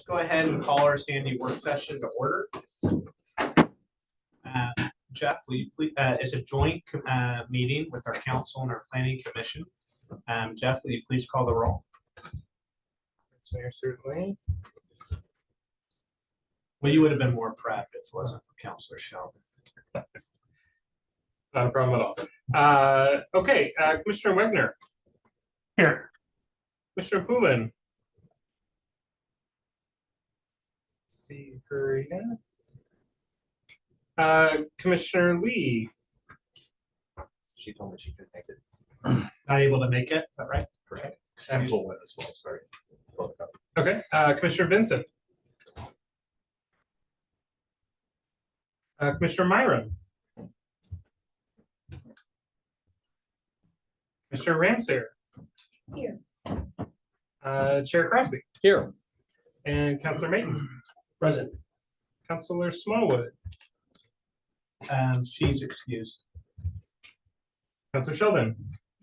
go ahead and call our Sandy work session to order. Jeff, it's a joint meeting with our council and our planning commission. Jeff, will you please call the roll? Yes, Mayor, certainly. Well, you would have been more prepped if it wasn't for Councilor Sheldon. Not a problem at all. Okay, Commissioner Wegner. Here. Commissioner Poulin. Let's see her again. Commissioner Lee. She told me she couldn't make it. Not able to make it, is that right? Correct. And Poulin as well, sorry. Okay, Commissioner Vincent. Commissioner Myron. Commissioner Ramsayer. Here. Chair Crosby. Here. And Councilor Mayton. Present. Councilor Smallwood. She's excused. Councilor Sheldon.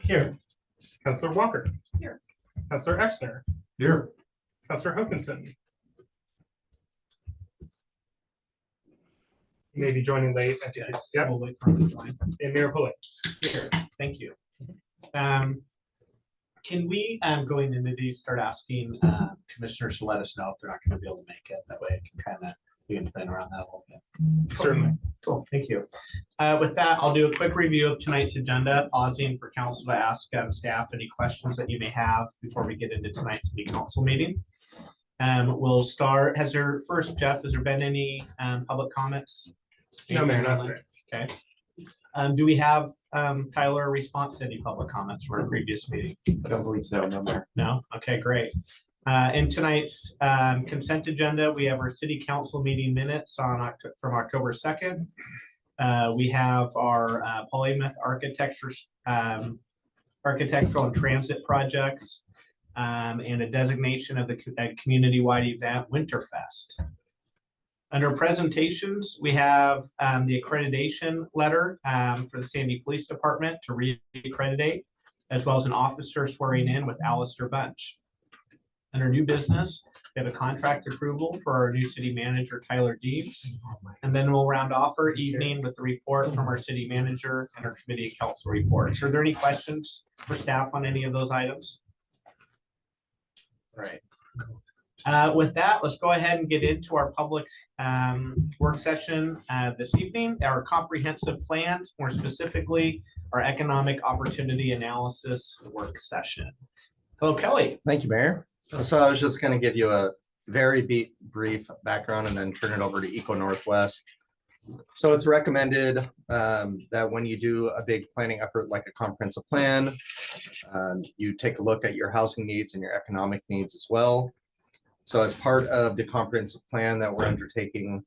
Here. Councilor Walker. Here. Councilor Exner. Here. Councilor Hokinson. You may be joining late. Yeah. We'll wait for him to join. And Mayor Pulley. Here, thank you. Can we, going into these, start asking commissioners to let us know if they're not going to be able to make it? That way I can kind of, we can plan around that a little bit. Certainly. Cool, thank you. With that, I'll do a quick review of tonight's agenda, pausing for council to ask staff any questions that you may have before we get into tonight's city council meeting. We'll start, Jeff, has there been any public comments? No, Mayor, not today. Okay. Do we have, Tyler, a response to any public comments from our previous meeting? I don't believe so, no, Mayor. No? Okay, great. In tonight's consent agenda, we have our city council meeting minutes from October 2nd. We have our Polymath architectural and transit projects, and a designation of the community-wide event Winterfest. Under presentations, we have the accreditation letter for the Sandy Police Department to re-accreditate, as well as an officer swearing in with Alistair Bunch. Under new business, we have a contract approval for our new city manager, Tyler Deems. And then we'll round off our evening with a report from our city manager and our committee and council reports. Are there any questions for staff on any of those items? All right. With that, let's go ahead and get into our public work session this evening. Our comprehensive plan, more specifically, our economic opportunity analysis work session. Hello, Kelly. Thank you, Mayor. So I was just going to give you a very brief background and then turn it over to Eco Northwest. So it's recommended that when you do a big planning effort like a comprehensive plan, you take a look at your housing needs and your economic needs as well. So as part of the comprehensive plan that we're undertaking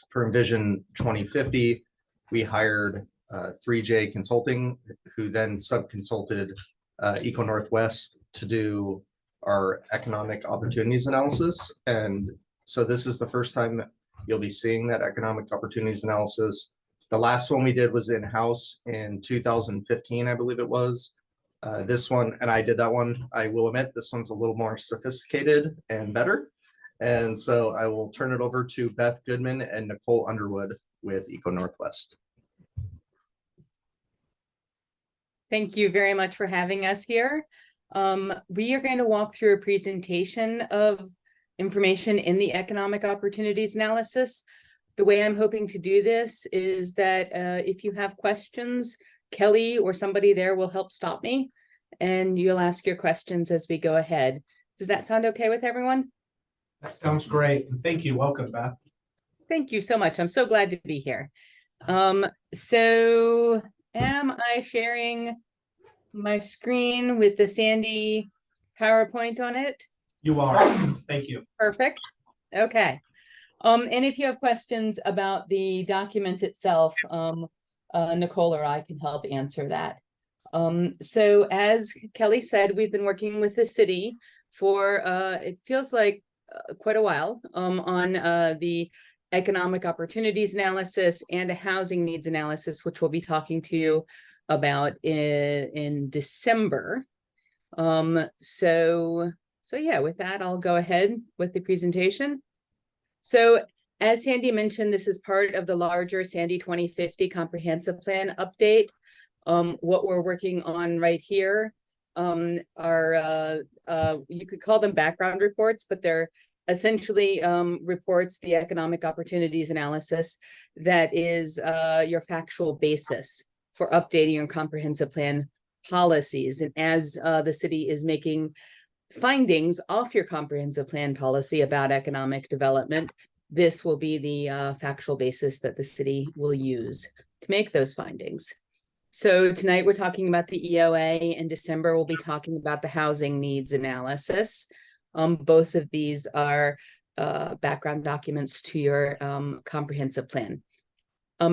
for Envision 2050, we hired 3J Consulting, who then sub-consulted Eco Northwest to do our economic opportunities analysis. And so this is the first time you'll be seeing that economic opportunities analysis. The last one we did was in-house in 2015, I believe it was. This one, and I did that one, I will admit, this one's a little more sophisticated and better. And so I will turn it over to Beth Goodman and Nicole Underwood with Eco Northwest. Thank you very much for having us here. We are going to walk through a presentation of information in the economic opportunities analysis. The way I'm hoping to do this is that if you have questions, Kelly or somebody there will help stop me, and you'll ask your questions as we go ahead. Does that sound okay with everyone? That sounds great. Thank you. Welcome, Beth. Thank you so much. I'm so glad to be here. So am I sharing my screen with the Sandy PowerPoint on it? You are. Thank you. Perfect. Okay. And if you have questions about the document itself, Nicole or I can help answer that. So as Kelly said, we've been working with the city for it feels like quite a while on the economic opportunities analysis and a housing needs analysis, which we'll be talking to you about in December. So So yeah, with that, I'll go ahead with the presentation. So as Sandy mentioned, this is part of the larger Sandy 2050 comprehensive plan update. What we're working on right here are you could call them background reports, but they're essentially reports, the economic opportunities analysis that is your factual basis for updating your comprehensive plan policies. And as the city is making findings off your comprehensive plan policy about economic development, this will be the factual basis that the city will use to make those findings. So tonight we're talking about the EOA. In December, we'll be talking about the housing needs analysis. Both of these are background documents to your comprehensive plan.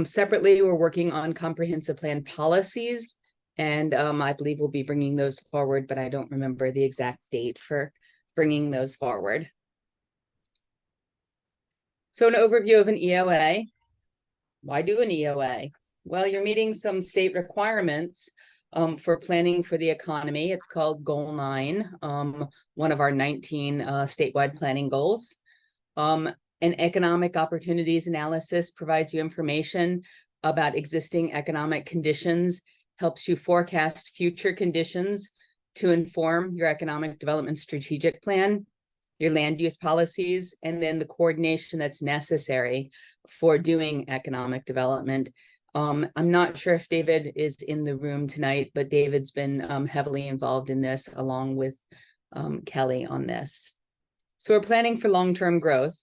Separately, we're working on comprehensive plan policies, and I believe we'll be bringing those forward, but I don't remember the exact date for bringing those forward. So an overview of an EOA. Why do an EOA? Well, you're meeting some state requirements for planning for the economy. It's called Goal 9, one of our 19 statewide planning goals. An economic opportunities analysis provides you information about existing economic conditions, helps you forecast future conditions to inform your economic development strategic plan, your land use policies, and then the coordination that's necessary for doing economic development. I'm not sure if David is in the room tonight, but David's been heavily involved in this along with Kelly on this. So we're planning for long-term growth.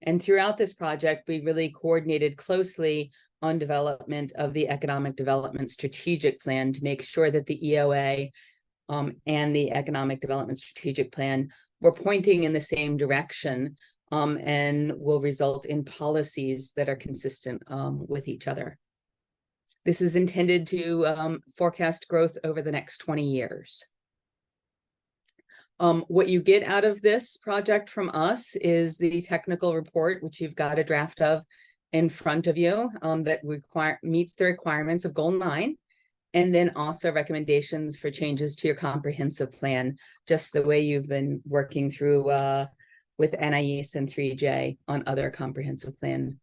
And throughout this project, we really coordinated closely on development of the economic development strategic plan to make sure that the EOA and the economic development strategic plan were pointing in the same direction and will result in policies that are consistent with each other. This is intended to forecast growth over the next 20 years. What you get out of this project from us is the technical report, which you've got a draft of in front of you that meets the requirements of Goal 9, and then also recommendations for changes to your comprehensive plan, just the way you've been working through with NIES and 3J on other comprehensive plan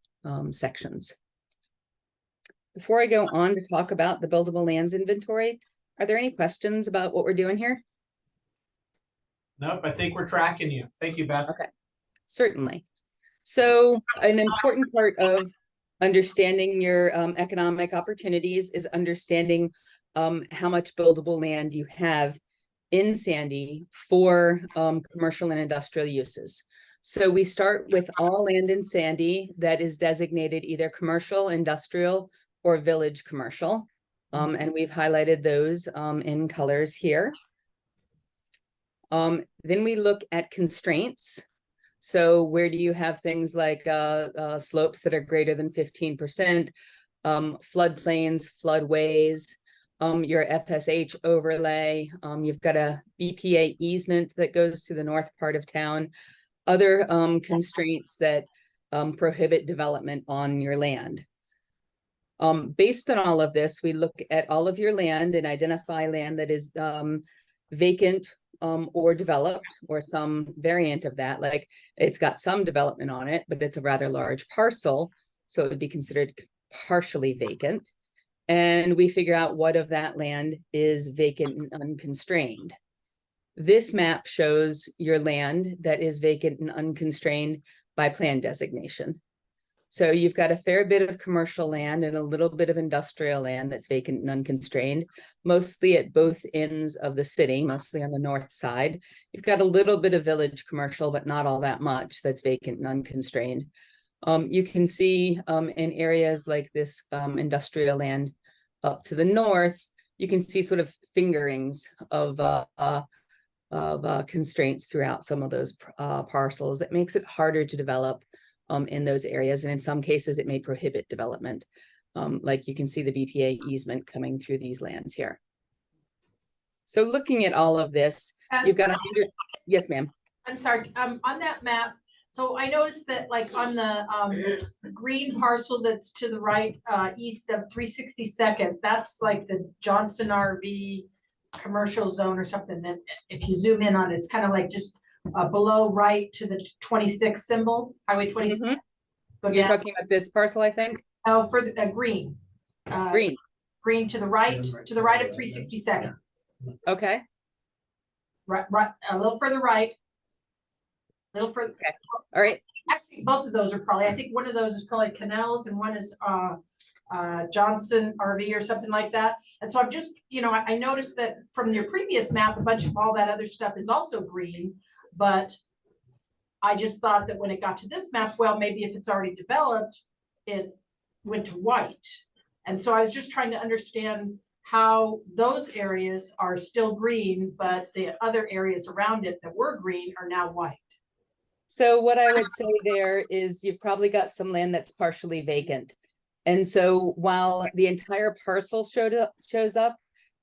sections. Before I go on to talk about the buildable lands inventory, are there any questions about what we're doing here? Nope, I think we're tracking you. Thank you, Beth. Okay, certainly. So an important part of understanding your economic opportunities is understanding how much buildable land you have in Sandy for commercial and industrial uses. So we start with all land in Sandy that is designated either commercial, industrial, or village commercial. And we've highlighted those in colors here. Then we look at constraints. So where do you have things like slopes that are greater than 15%, floodplains, floodways, your FSH overlay, you've got a BPA easement that goes to the north part of town, other constraints that prohibit development on your land. Based on all of this, we look at all of your land and identify land that is vacant or developed, or some variant of that, like it's got some development on it, but it's a rather large parcel, so it would be considered partially vacant. And we figure out what of that land is vacant and unconstrained. This map shows your land that is vacant and unconstrained by plan designation. So you've got a fair bit of commercial land and a little bit of industrial land that's vacant and unconstrained, mostly at both ends of the city, mostly on the north side. You've got a little bit of village commercial, but not all that much that's vacant and unconstrained. You can see in areas like this industrial land up to the north, you can see sort of fingerings of constraints throughout some of those parcels. That makes it harder to develop in those areas, and in some cases it may prohibit development. Like you can see the BPA easement coming through these lands here. So looking at all of this, you've got 100, yes ma'am. I'm sorry, on that map, so I noticed that like on the green parcel that's to the right, east of 362nd, that's like the Johnson RV commercial zone or something. And if you zoom in on it, it's kind of like just below right to the 26 symbol, Highway 26. Mhm. Go You're down, talking about this parcel, I think? oh, for the green. Green, Green to the right of 362nd, okay, right, a little further right. Little further, all right. actually, both of those are probably, I think one of those is probably Canals and one is Johnson RV or something like that. And so I'm just, I noticed that from your previous map, a bunch of all that other stuff is also green, but I just thought that when it got to this map, well, maybe if it's already developed, it went to white. And so I was just trying to understand how those areas are still green, but the other areas around it that were green are now white. So what I would say there is you've probably got some land that's partially vacant. And so while the entire parcel shows up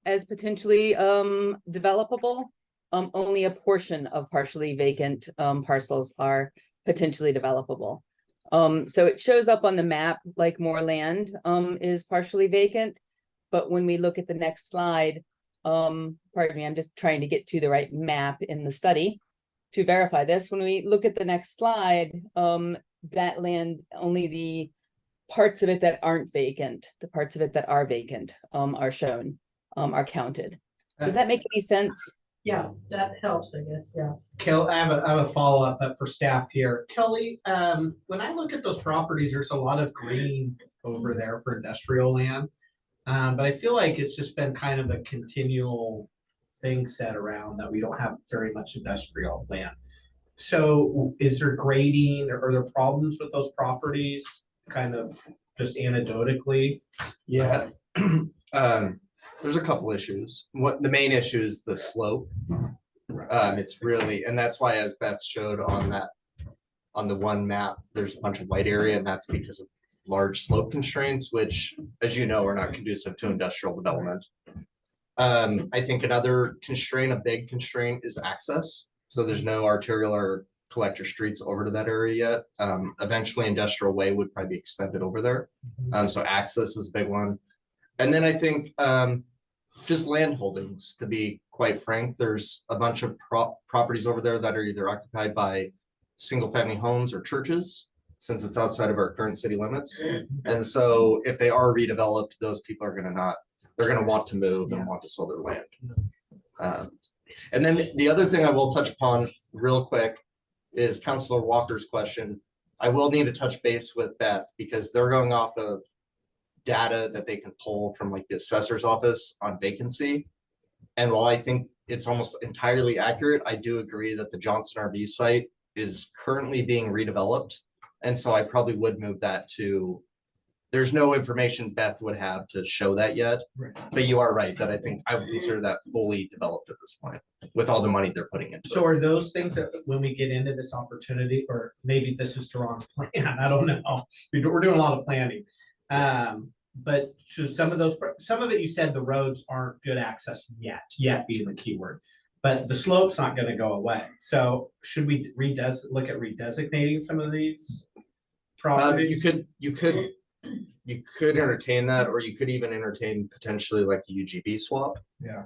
as potentially developable, only a portion of partially vacant parcels are potentially developable. So it shows up on the map like more land is partially vacant. But when we look at the next slide, pardon me, I'm just trying to get to the right map in the study to verify this. When we look at the next slide, that land, only the parts of it that aren't vacant, the parts of it that are vacant are shown, are counted. Does that make any sense? Yeah, that helps, I guess, yeah. I have a follow-up for staff here. Kelly, when I look at those properties, there's a lot of green over there for industrial land. But I feel like it's just been kind of a continual thing set around that we don't have very much industrial land. So is there grading or are there problems with those properties? Kind of just anecdotally? Yeah. There's a couple issues. The main issue is the slope. It's really, and that's why, as Beth showed on the one map, there's a bunch of white area, and that's because of large slope constraints, which, as you know, are not conducive to industrial development. I think another constraint, a big constraint, is access. So there's no arterial or collector streets over to that area yet. Eventually, industrial way would probably be extended over there. So access is a big one. And then I think just land holdings, to be quite frank, there's a bunch of properties over there that are either occupied by single family homes or churches, since it's outside of our current city limits. And so if they are redeveloped, those people are they're gonna want to move and want to sell their land. And then the other thing I will touch upon real quick is Councilor Walker's question. I will need to touch base with Beth because they're going off of data that they can pull from like the assessor's office on vacancy. And while I think it's almost entirely accurate, I do agree that the Johnson RV site is currently being redeveloped. And so I probably would move that to, there's no information Beth would have to show that yet. Right. But you are right that I think I would consider that fully developed at this point with all the money they're putting into it. So are those things that when we get into this opportunity, or maybe this is the wrong plan, I don't know. We're doing a lot of planning. But should some of it, you said the roads aren't good access yet being the key word, but the slope's not gonna go away. So should we look at redesignating some of these properties? You could entertain that, or you could even entertain potentially like a UGB swap. Yeah.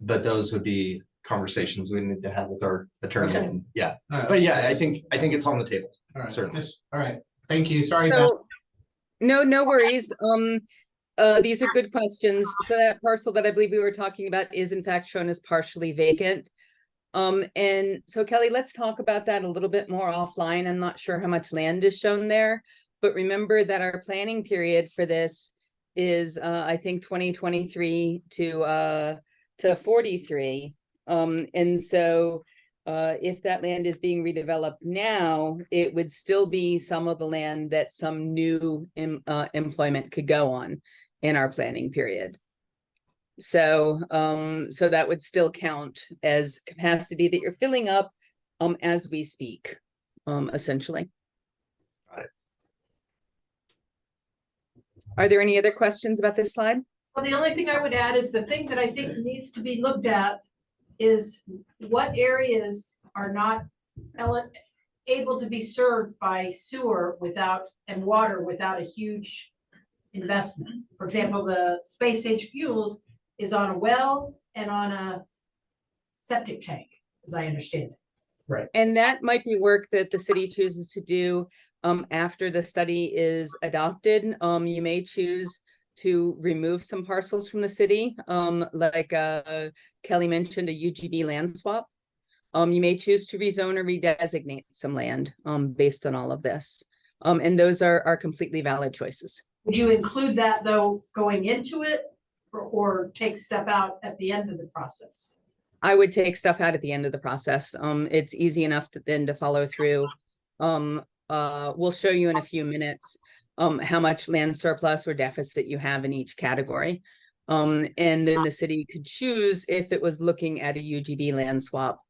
But those would be conversations we need to have with our attorney. Okay. And yeah, All right. but yeah, I think it's on the table. All right. Certainly. All right. Thank you. Sorry. Beth. So, no worries. These are good questions. So that parcel that I believe we were talking about is in fact shown as partially vacant. And so Kelly, let's talk about that a little bit more offline. I'm not sure how much land is shown there, but remember that our planning period for this is I think 2023 to 43. And so if that land is being redeveloped now, it would still be some of the land that some new employment could go on in our planning period. So so that would still count as capacity that you're filling up as we speak, essentially. Got it. Are there any other questions about this slide? Well, the only thing I would add is the thing that I think needs to be looked at is what areas are not able to be served by sewer and water without a huge investment. For example, the Space Age Fuels is on a well and on a septic tank, as I understand it. And that might be work that the city chooses to do after the study is adopted. You may choose to remove some parcels from the city, like Kelly mentioned, a UGB land swap. You may choose to rezone or redesignate some land based on all of this. And those are completely valid choices. Would you include that though, going into it, or take step out at the end of the process? I would take stuff out at the end of the process. It's easy enough then to follow through. We'll show you in a few minutes how much land surplus or deficit you have in each category. And then the city could choose, if it was looking at a UGB land swap,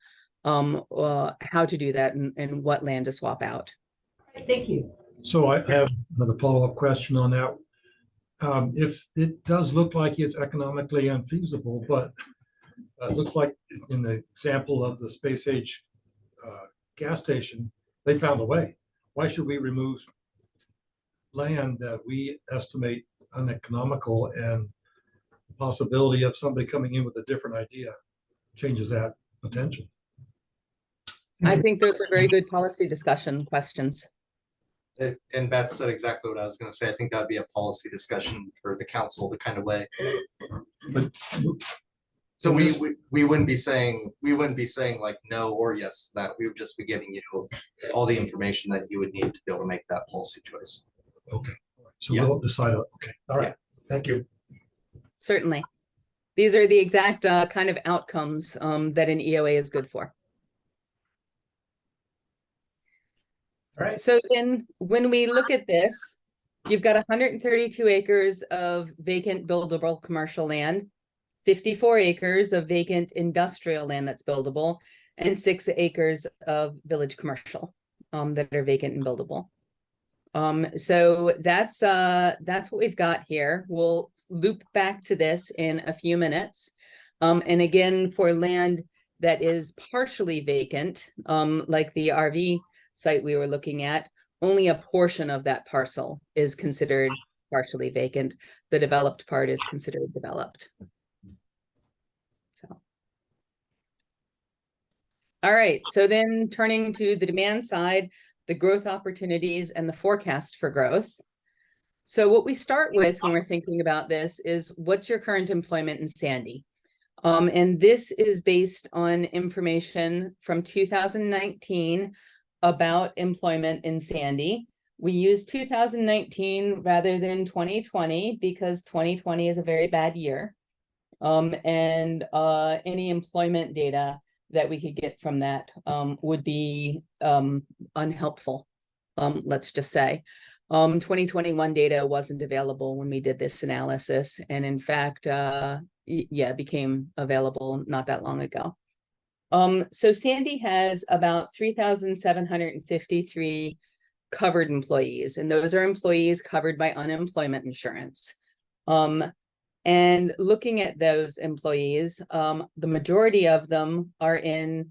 how to do that and what land to swap out. Thank you. So I have another follow-up question on that. If it does look like it's economically unfeasible, but it looks like in the example of the Space Age gas station, they found a way. Why should we remove land that we estimate uneconomical, and the possibility of somebody coming in with a different idea changes that potential? I think those are very good policy discussion questions. And Beth said exactly what I was gonna say. I think that'd be a policy discussion for the council to kind of weigh. But So we wouldn't be saying like no or yes, that we would just be giving you all the information that you would need to be able to make that policy choice. okay, so Yeah. we'll decide. Okay, all right, thank you. Certainly. These are the exact kind of outcomes that an EOA is good for. All right. So then when we look at this, you've got 132 acres of vacant buildable commercial land, 54 acres of vacant industrial land that's buildable, and 6 acres of village commercial that are vacant and buildable. So that's what we've got here. We'll loop back to this in a few minutes. And again, for land that is partially vacant, like the RV site we were looking at, only a portion of that parcel is considered partially vacant. The developed part is considered developed. So. All right, so then turning to the demand side, the growth opportunities and the forecast for growth. So what we start with when we're thinking about this is, what's your current employment in Sandy? And this is based on information from 2019 about employment in Sandy. We use 2019 rather than 2020 because 2020 is a very bad year. And any employment data that we could get from that would be unhelpful, let's just say. 2021 data wasn't available when we did this analysis, and in fact, it became available not that long ago. So Sandy has about 3,753 covered employees, and those are employees covered by unemployment insurance. And looking at those employees, the majority of them are in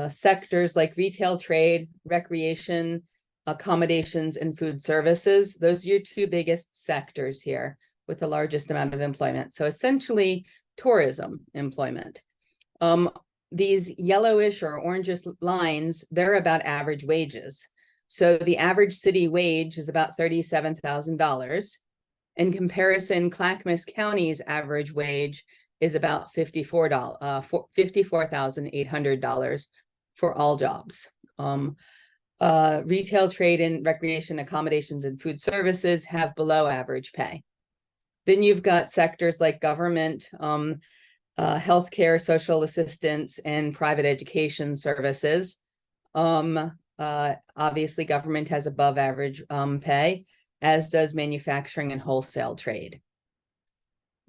sectors like retail, trade, recreation, accommodations, and food services. Those are your 2 biggest sectors here with the largest amount of employment. So essentially tourism employment. These yellowish or orangish lines, they're about average wages. So the average city wage is about $37,000. In comparison, Clackamas County's average wage is about $54,800 for all jobs. Retail, trade, and recreation, accommodations, and food services have below average pay. Then you've got sectors like government, healthcare, social assistance, and private education services. Obviously, government has above average pay, as does manufacturing and wholesale trade.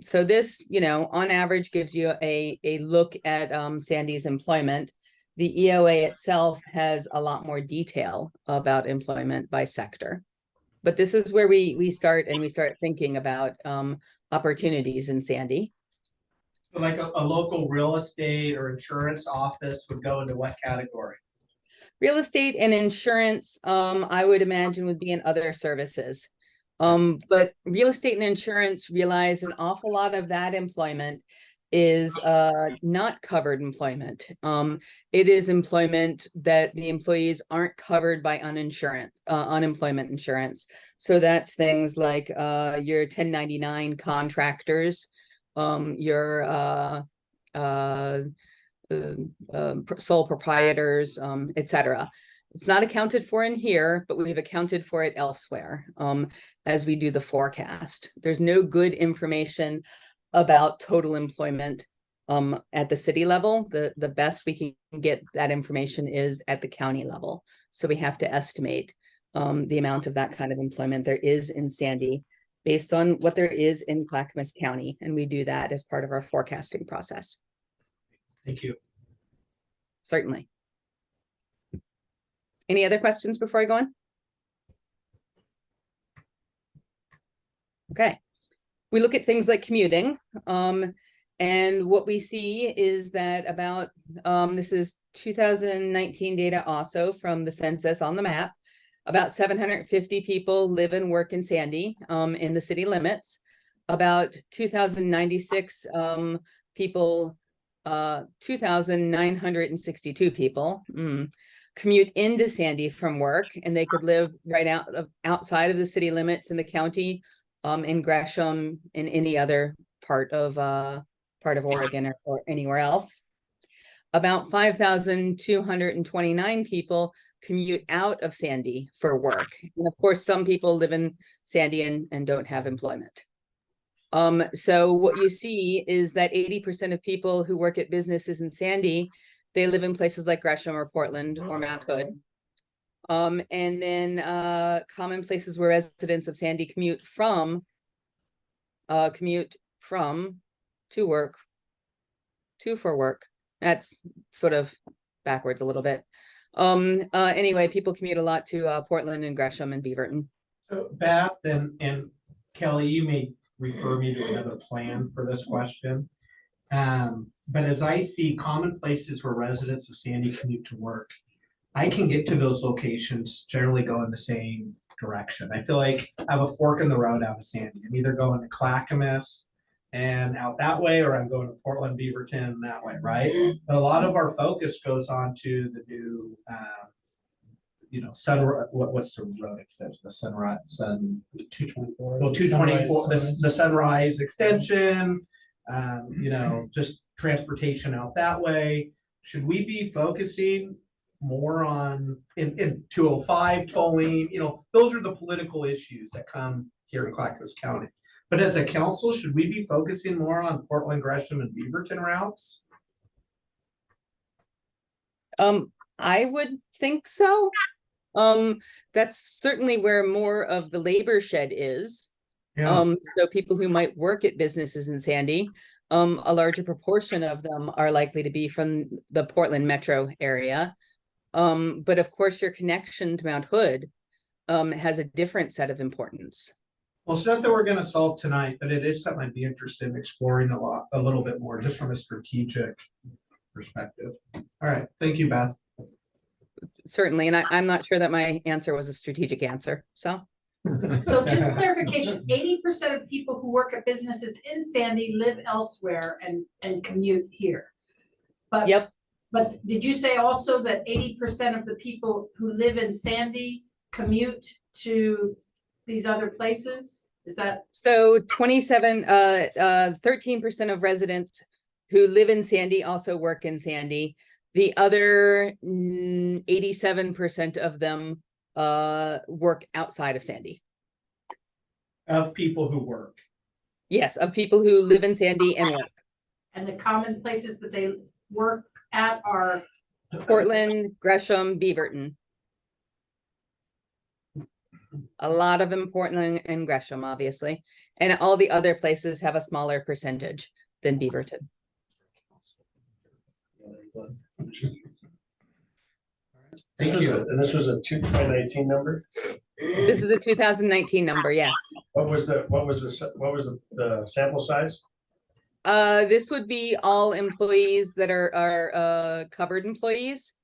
So this, on average gives you a look at Sandy's employment. The EOA itself has a lot more detail about employment by sector. But this is where we start thinking about opportunities in Sandy. Like a local real estate or insurance office would go into what category? Real estate and insurance, I would imagine, would be in other services. But real estate and insurance realize an awful lot of that employment is not covered employment. It is employment that the employees aren't covered by unemployment insurance. So that's things like your 1099 contractors, your sole proprietors, etc. It's not accounted for in here, but we've accounted for it elsewhere as we do the forecast. There's no good information about total employment at the city level. The best we can get that information is at the county level. So we have to estimate the amount of that kind of employment there is in Sandy based on what there is in Clackamas County. And we do that as part of our forecasting process. Thank you. Certainly. Any other questions before I go on? Okay. We look at things like commuting. And what we see is that about, this is 2019 data also from the census on the map, about 750 people live and work in Sandy in the city limits. About 2,096 people, 2,962 people commute into Sandy from work, and they could live right outside of the city limits in the county, in Gresham, in any other part of Oregon or anywhere else. About 5,229 people commute out of Sandy for work. And of course, some people live in Sandy and don't have employment. So what you see is that 80% of people who work at businesses in Sandy, they live in places like Gresham or Portland or Mount Hood. And then common places where residents of Sandy commute from to work, to for work. That's sort of backwards a little bit. Anyway, people commute a lot to Portland and Gresham and Beaverton. So Beth and Kelly, you may refer me to another plan for this question. But as I see common places where residents of Sandy commute to work, I can get to those locations generally go in the same direction. I feel like I have a fork in the road out of Sandy. I'm either going to Clackamas and out that way, or I'm going to Portland, Beaverton that way, right? But a lot of our focus goes on to the new, what's the road extension? The Sunrise, 224. Well, 224, the Sunrise extension, just transportation out that way. Should we be focusing more on in 205 tolling? Those are the political issues that come here in Clackamas County. But as a council, should we be focusing more on Portland, Gresham, and Beaverton routes? I would think so. That's certainly where more of the labor shed is. Yeah. So people who might work at businesses in Sandy, a larger proportion of them are likely to be from the Portland metro area. But of course, your connection to Mount Hood has a different set of importance. Well, it's not that we're going to solve tonight, but it is something I'd be interested in exploring a little bit more, just from a strategic perspective. All right, thank you, Beth. Certainly, and I'm not sure that my answer was a strategic answer, so. So just clarification, 80% of people who work at businesses in Sandy live elsewhere and commute here. But Yep. But did you say also that 80% of the people who live in Sandy commute to these other places? Is that? So 13% of residents who live in Sandy also work in Sandy. The other 87% of them work outside of Sandy. Of people who work. Yes, of people who live in Sandy and work. And the common places that they work at are? Portland, Gresham, Beaverton. A lot of them Portland and Gresham, obviously. And all the other places have a smaller percentage than Beaverton. Thank you. And this was a 2019 number? This is a 2019 number, yes. What was the sample size? This would be all employees that are covered employees.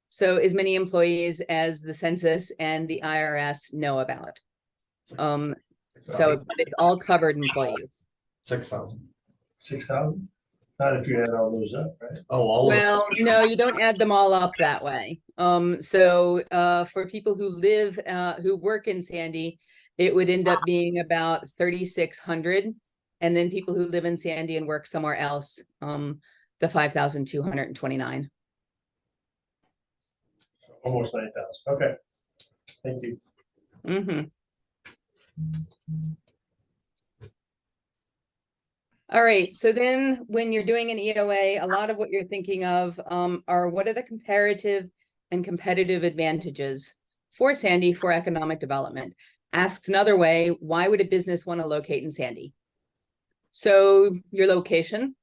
So as many employees as the census and the IRS know about. So it's all covered employees. 6,000. 6,000? Not if you add all those up, right? Oh, all of Well, no, you don't add them all up that way. For people who work in Sandy, it would end up being about 3,600. And then people who live in Sandy and work somewhere else, the 5,229. Almost 9,000. Okay. Thank you. Mm-hmm. All right, so then when you're doing an EOA, a lot of what you're thinking of are what are the comparative and competitive advantages for Sandy for economic development? Asked another way, why would a business want to locate in Sandy? So your location,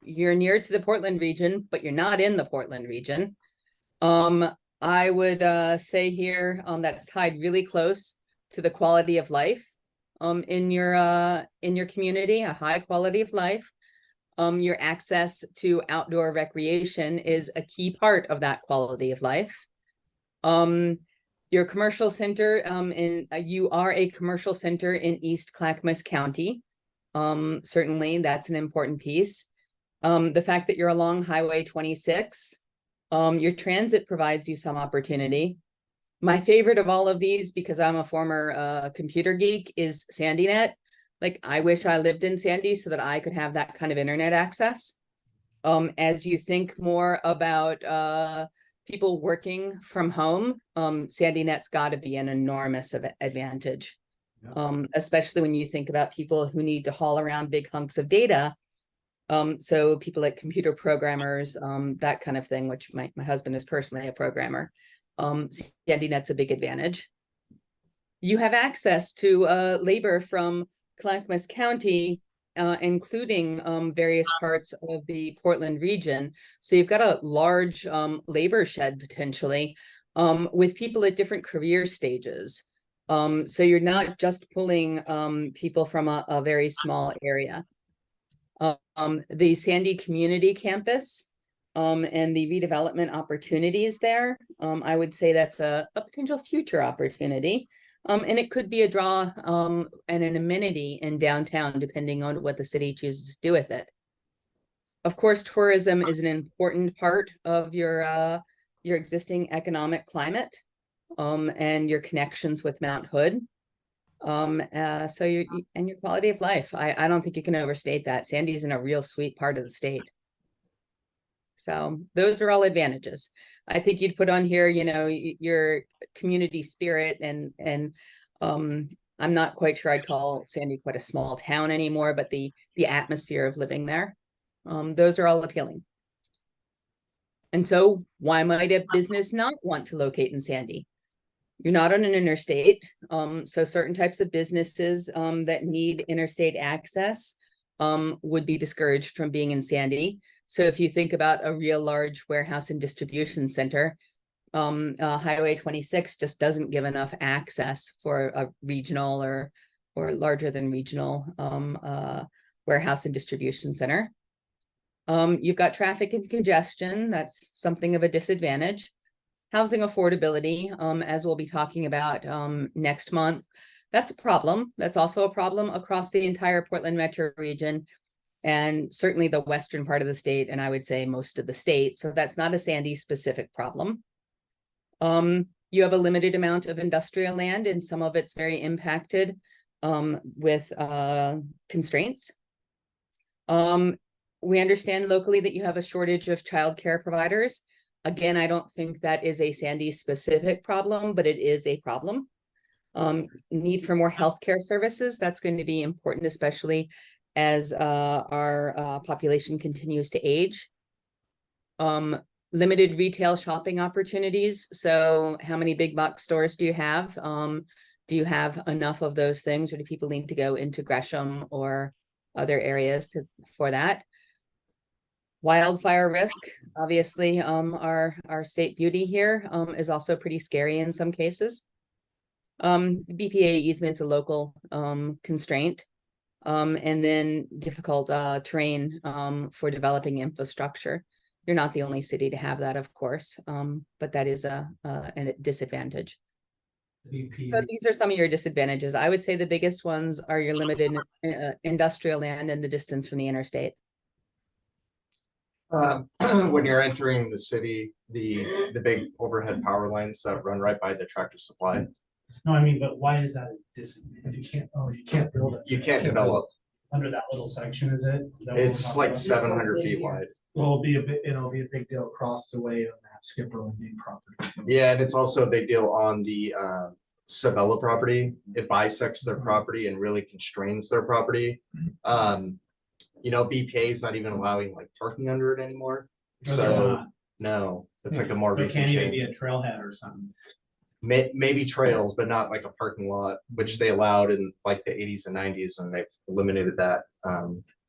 you're near to the Portland region, but you're not in the Portland region. I would say here that's tied really close to the quality of life in your community, a high quality of life. Your access to outdoor recreation is a key part of that quality of life. Your commercial center you are a commercial center in East Clackamas County. Certainly that's an important piece. The fact that you're along Highway 26, your transit provides you some opportunity. My favorite of all of these, because I'm a former computer geek, is SandyNet. Like, I wish I lived in Sandy so that I could have that kind of internet access. As you think more about people working from home, SandyNet's got to be an enormous advantage. Especially when you think about people who need to haul around big hunks of data. So people like computer programmers, that kind of thing, which my husband is personally a programmer. SandyNet's a big advantage. You have access to labor from Clackamas County, including various parts of the Portland region. So you've got a large labor shed potentially with people at different career stages. So you're not just pulling people from a very small area. The Sandy Community Campus and the redevelopment opportunities there, I would say that's a potential future opportunity. And it could be a draw and an amenity in downtown, depending on what the city chooses to do with it. Of course, tourism is an important part of your existing economic climate and your connections with Mount Hood. So your quality of life. I don't think you can overstate that. Sandy's in a real sweet part of the state. So those are all advantages. I think you'd put on here, your community spirit and I'm not quite sure I'd call Sandy quite a small town anymore, but the atmosphere of living there. Those are all appealing. And so why might a business not want to locate in Sandy? You're not on an interstate. So certain types of businesses that need interstate access would be discouraged from being in Sandy. So if you think about a real large warehouse and distribution center, Highway 26 just doesn't give enough access for a regional or larger than regional warehouse and distribution center. You've got traffic and congestion. That's something of a disadvantage. Housing affordability, as we'll be talking about next month, that's a problem. That's also a problem across the entire Portland metro region and certainly the western part of the state, and I would say most of the state. So that's not a Sandy specific problem. You have a limited amount of industrial land and some of it's very impacted with constraints. We understand locally that you have a shortage of childcare providers. Again, I don't think that is a Sandy specific problem, but it is a problem. Need for more healthcare services. That's going to be important, especially as our population continues to age. Limited retail shopping opportunities. So how many big box stores do you have? Do you have enough of those things, or do people need to go into Gresham or other areas for that? Wildfire risk, obviously, our state beauty here is also pretty scary in some cases. BPA easement's a local constraint, and then difficult terrain for developing infrastructure. You're not the only city to have that, of course, but that is a disadvantage. So these are some of your disadvantages. I would say the biggest ones are your limited industrial land and the distance from the interstate. When you're entering the city, the big overhead power lines that run right by the Tractor Supply, No, I mean, but why is that a disadvantage? You can't build it. you can't develop. Under that little section, is it? Is that what we're It's talking like about? 700 feet wide. Well, it'll be a big deal across the way on that Skipper Lane property. Yeah, and it's also a big deal on the Sabella property. It bisects their property and really constrains their property. BPA is not even allowing like parking under it anymore. Or they're So not. no, it's like a more It recent can't even be change. a trailhead or something. Maybe trails, but not like a parking lot, which they allowed in like the 80s and 90s, and they've eliminated that.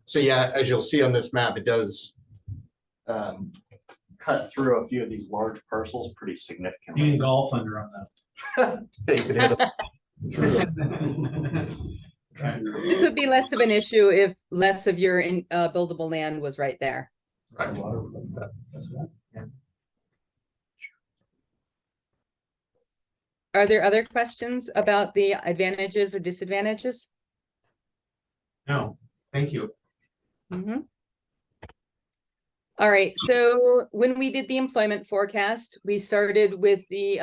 So yeah, as you'll see on this map, it does cut through a few of these large parcels pretty You significantly. can golf under on You could hit a- that. This would be less of an issue if less of your buildable land was right there. Right. Are there other questions about the advantages or disadvantages? No, thank you. Mhm. All right, so when we did the employment forecast, we started with the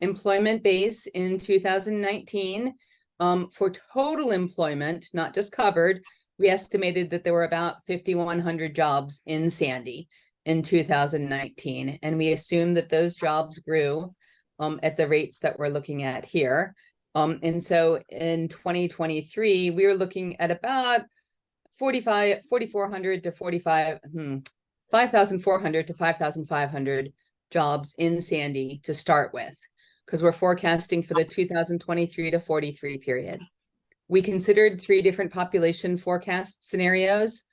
employment base in 2019. For total employment, not just covered, we estimated that there were about 5,100 jobs in Sandy in 2019, and we assumed that those jobs grew at the rates that we're looking at here. And so in 2023, we were looking at about 4,400 to 5,400 to 5,500 jobs in Sandy to start with, because we're forecasting for the 2023 to 43 period. We considered 3 different population forecast scenarios.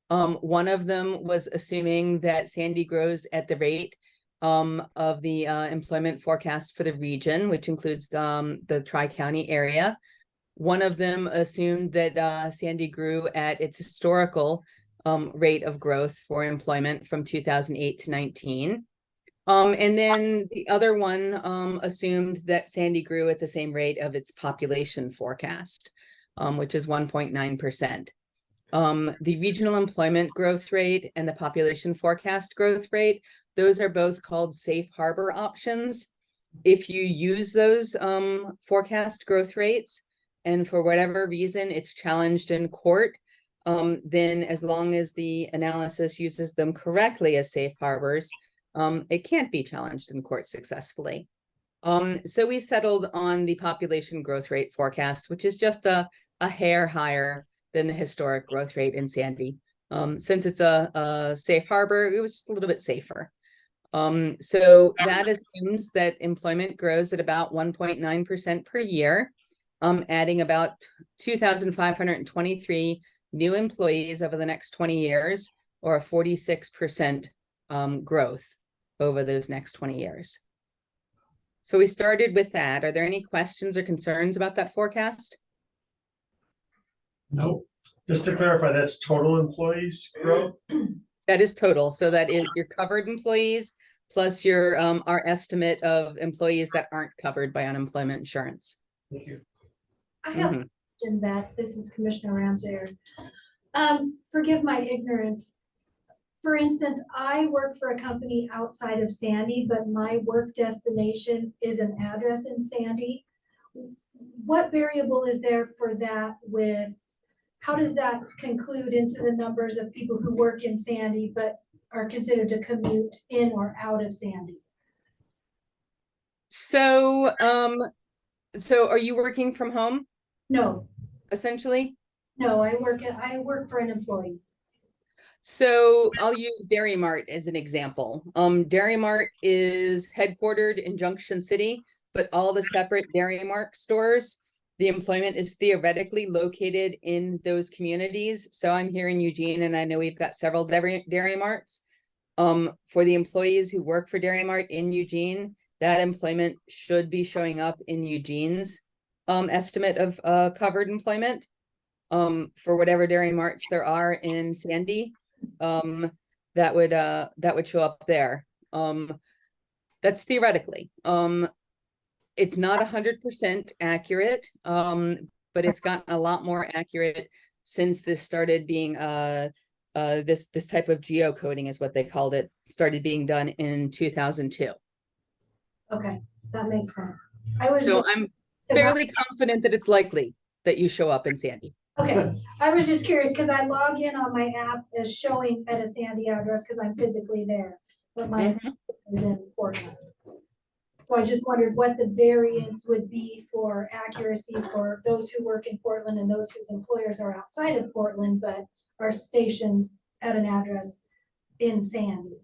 One of them was assuming that Sandy grows at the rate of the employment forecast for the region, which includes the Tri-County area. One of them assumed that Sandy grew at its historical rate of growth for employment from 2008 to 19. And then the other one assumed that Sandy grew at the same rate of its population forecast, which is 1.9%. The regional employment growth rate and the population forecast growth rate, those are both called safe harbor options. If you use those forecast growth rates, and for whatever reason it's challenged in court, then as long as the analysis uses them correctly as safe harbors, it can't be challenged in court successfully. So we settled on the population growth rate forecast, which is just a hair higher than the historic growth rate in Sandy. Since it's a safe harbor, it was just a little bit safer. So that assumes that employment grows at about 1.9% per year, adding about 2,523 new employees over the next 20 years, or a 46% growth over those next 20 years. So we started with that. Are there any questions or concerns about that forecast? Nope. Just to clarify, that's total employees growth? That is total. So that is your covered employees plus your our estimate of employees that aren't covered by unemployment insurance. Thank you. I have a Mhm. question, Beth. This is Commissioner Ramsayer. Forgive my ignorance. For instance, I work for a company outside of Sandy, but my work destination is an address in Sandy. What variable is there for that with, how does that conclude into the numbers of people who work in Sandy but are considered to commute in or out of Sandy? So so are you working from home No, essentially? no, I work for an employee. So I'll use Dairy Mart as an example. Dairy Mart is headquartered in Junction City, but all the separate Dairy Mart stores, the employment is theoretically located in those communities. So I'm here in Eugene, and I know we've got several Dairy Marts. For the employees who work for Dairy Mart in Eugene, that employment should be showing up in Eugene's estimate of covered employment. For whatever Dairy Marts there are in Sandy, that would show up there. That's theoretically. It's not 100% accurate, but it's gotten a lot more accurate since this started being this type of geocoding is what they called it, started being done in 2002. Okay, that makes sense. I was. So I'm fairly confident that it's likely that you show up in Sandy. Okay, I was just curious because I log in on my app as showing at a Sandy address because I'm physically there, but my is in Portland. So I just wondered what the variance would be for accuracy for those who work in Portland and those whose employers are outside of Portland, but are stationed at an address in Sandy.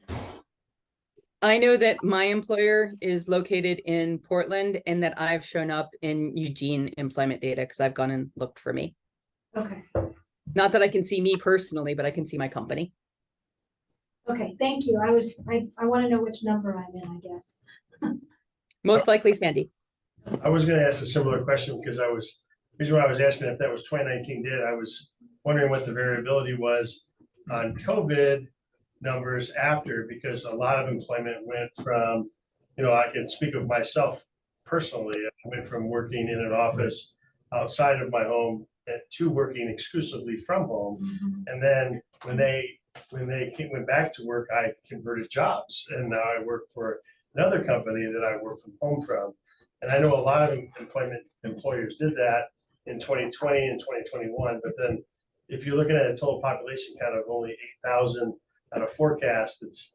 I know that my employer is located in Portland and that I've shown up in Eugene employment data because I've gone and looked for me. Okay, Not that I can see me personally, but I can see my company. okay, thank you. I want to know which number I'm in, I guess. Most likely Sandy. I was gonna ask a similar question because the reason why I was asking if that was 2019 data, I was wondering what the variability was on COVID numbers after, because a lot of employment went from, I can speak of myself personally, I went from working in an office outside of my home to working exclusively from home. And then when they went back to work, I converted jobs, and now I work for another company that I work from home from. And I know a lot of employers did that in 2020 and 2021, but then if you're looking at a total population count of only 8,000 on a forecast, it's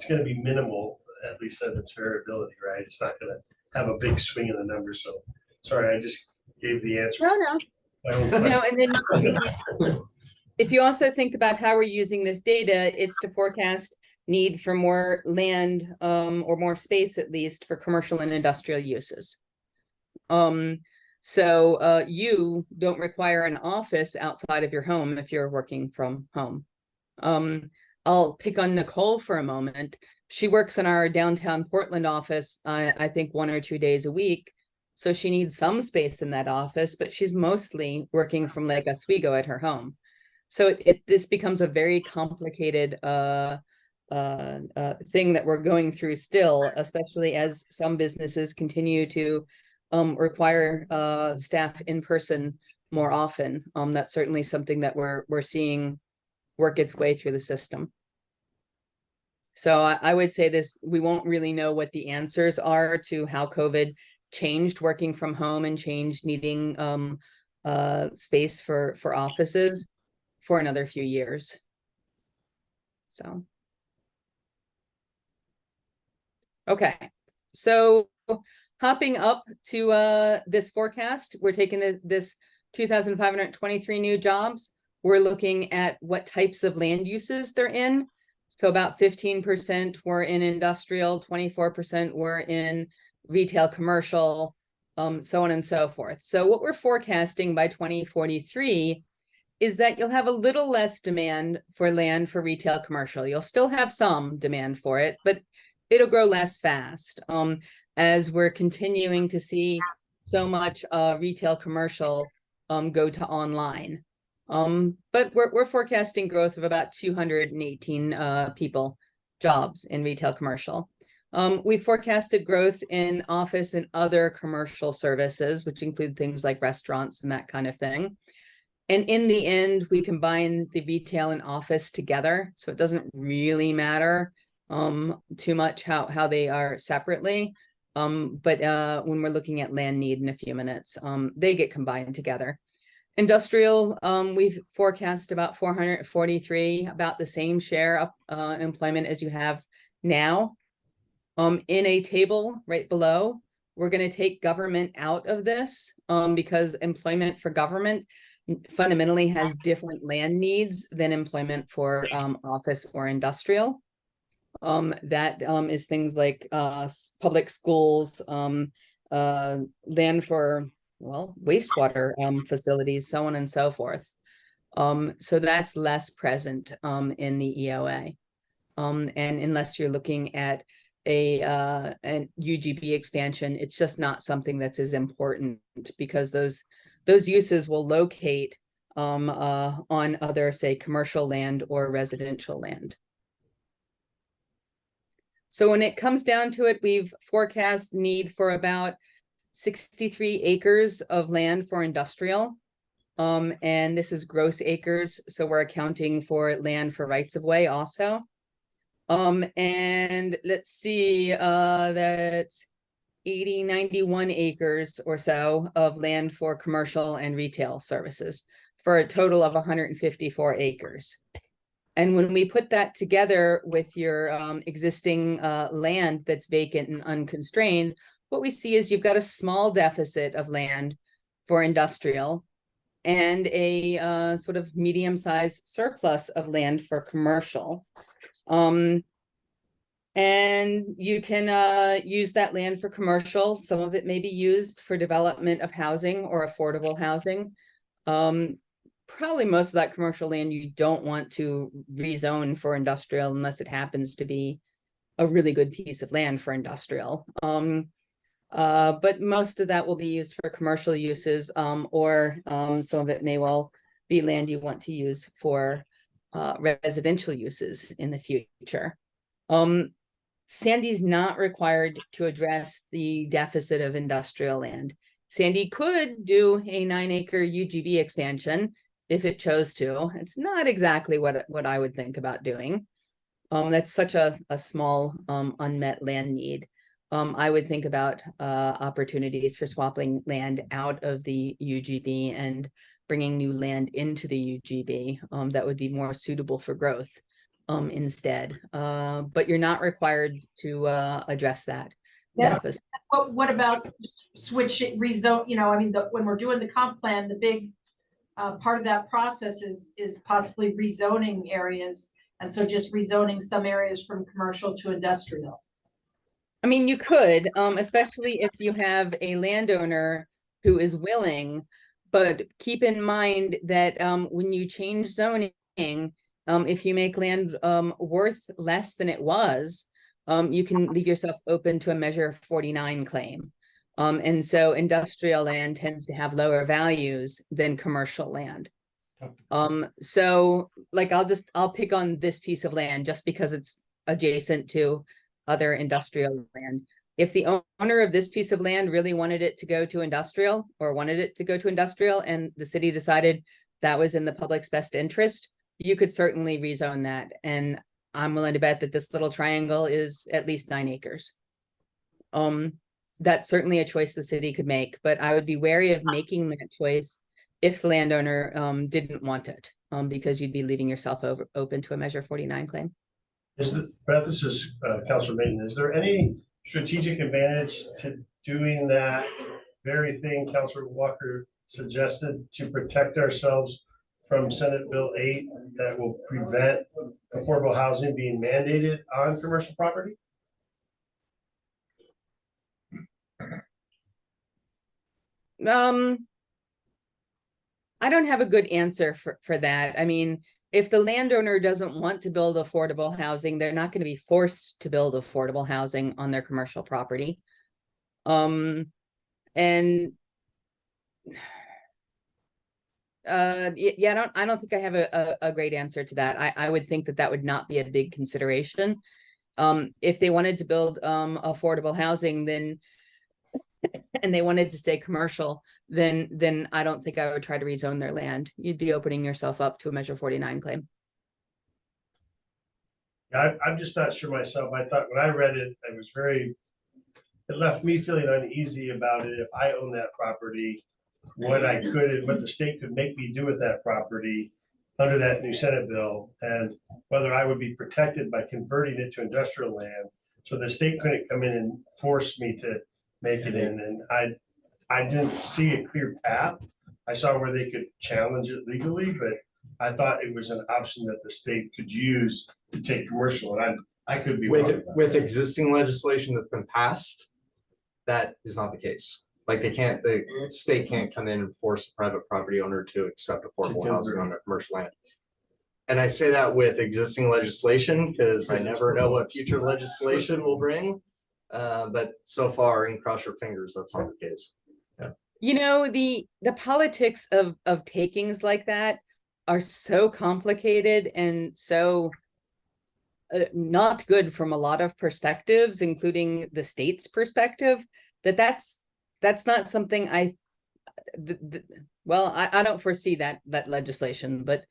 going to be minimal, at least of its variability, right? It's not going to have a big swing in the numbers. So sorry, I just gave the answer. No. My own No, question. and then if you also think about how we're using this data, it's to forecast need for more land or more space, at least, for commercial and industrial uses. So you don't require an office outside of your home if you're working from home. I'll pick on Nicole for a moment. She works in our downtown Portland office, I think 1 or 2 days a week. So she needs some space in that office, but she's mostly working from Lake Oswego at her home. So this becomes a very complicated thing that we're going through still, especially as some businesses continue to require staff in person more often. That's certainly something that we're seeing work its way through the system. So I would say we won't really know what the answers are to how COVID changed working from home and changed needing space for offices for another few years. So. Okay, so hopping up to this forecast, we're taking this 2,523 new jobs. We're looking at what types of land uses they're in. So about 15% were in industrial, 24% were in retail, commercial, so on and so forth. So what we're forecasting by 2043 is that you'll have a little less demand for land for retail, commercial. You'll still have some demand for it, but it'll grow less fast as we're continuing to see so much retail, commercial go to online. But we're forecasting growth of about 218 jobs in retail, commercial. We forecasted growth in office and other commercial services, which include things like restaurants and that kind of thing. And in the end, we combine the retail and office together. So it doesn't really matter too much how they are separately. But when we're looking at land need in a few minutes, they get combined together. Industrial, we've forecast about 443, about the same share of employment as you have now. In a table right below, we're going to take government out of this because employment for government fundamentally has different land needs than employment for office or industrial. That is things like public schools, land for wastewater facilities, so on and so forth. So that's less present in the EOA. And unless you're looking at an UGB expansion, it's just not something that's as important because those uses will locate on other, say, commercial land or residential land. So when it comes down to it, we've forecast need for about 63 acres of land for industrial. And this is gross acres, so we're accounting for land for rights of way also. And let's see, that's 80, 91 acres or so of land for commercial and retail services for a total of 154 acres. And when we put that together with your existing land that's vacant and unconstrained, what we see is you've got a small deficit of land for industrial and a sort of medium-sized surplus of land for commercial. And you can use that land for commercial. Some of it may be used for development of housing or affordable housing. Probably most of that commercial land you don't want to rezone for industrial unless it happens to be a really good piece of land for industrial. But most of that will be used for commercial uses, or some of it may well be land you want to use for residential uses in the future. Sandy's not required to address the deficit of industrial land. Sandy could do a 9-acre UGB expansion if it chose to. It's not exactly what I would think about doing. That's such a small unmet land need. I would think about opportunities for swapping land out of the UGB and bringing new land into the UGB that would be more suitable for growth instead. But you're not required to address that deficit. What about switch it, rezone, I mean, when we're doing the comp plan, the big part of that process is possibly rezoning areas. And so just rezoning some areas from commercial to industrial. I mean, you could, especially if you have a landowner who is willing, but keep in mind that when you change zoning, if you make land worth less than it was, you can leave yourself open to a Measure 49 claim. And so industrial land tends to have lower values than commercial land. So like, I'll pick on this piece of land just because it's adjacent to other industrial land. If the owner of this piece of land really wanted it to go to industrial and the city decided that was in the public's best interest, you could certainly rezone that. And I'm willing to bet that this little triangle is at least 9 acres. That's certainly a choice the city could make, but I would be wary of making that choice if the landowner didn't want it, because you'd be leaving yourself open to a Measure 49 claim. Beth, this is Councilor Layton. Is there any strategic advantage to doing that very thing Councilor Walker suggested to protect ourselves from Senate Bill 8 that will prevent affordable housing being mandated on commercial property? I don't have a good answer for that. I mean, if the landowner doesn't want to build affordable housing, they're not going to be forced to build affordable housing on their commercial property. And yeah, I don't think I have a great answer to that. I would think that would not be a big consideration. If they wanted to build affordable housing, then and they wanted to stay commercial, then I don't think I would try to rezone their land. You'd be opening yourself up to a Measure 49 claim. I'm just not sure myself. I thought when I read it, it left me feeling uneasy about it. If I own that property, what the state could make me do with that property under that new Senate bill, and whether I would be protected by converting it to industrial land. So the state couldn't come in and force me to make it in. And I didn't see a clear path. I saw where they could challenge it legally, but I thought it was an option that the state could use to take commercial. And I could be wrong. With existing legislation that's been passed, that is not the case. Like the state can't come in and force a private property owner to accept affordable housing on their commercial land. And I say that with existing legislation because I never know what future legislation will bring. But so far, and cross your fingers, that's not the case. Yeah. You know, the politics of takings like that are so complicated and so not good from a lot of perspectives, including the state's perspective, that's not something Well, I don't foresee that legislation, but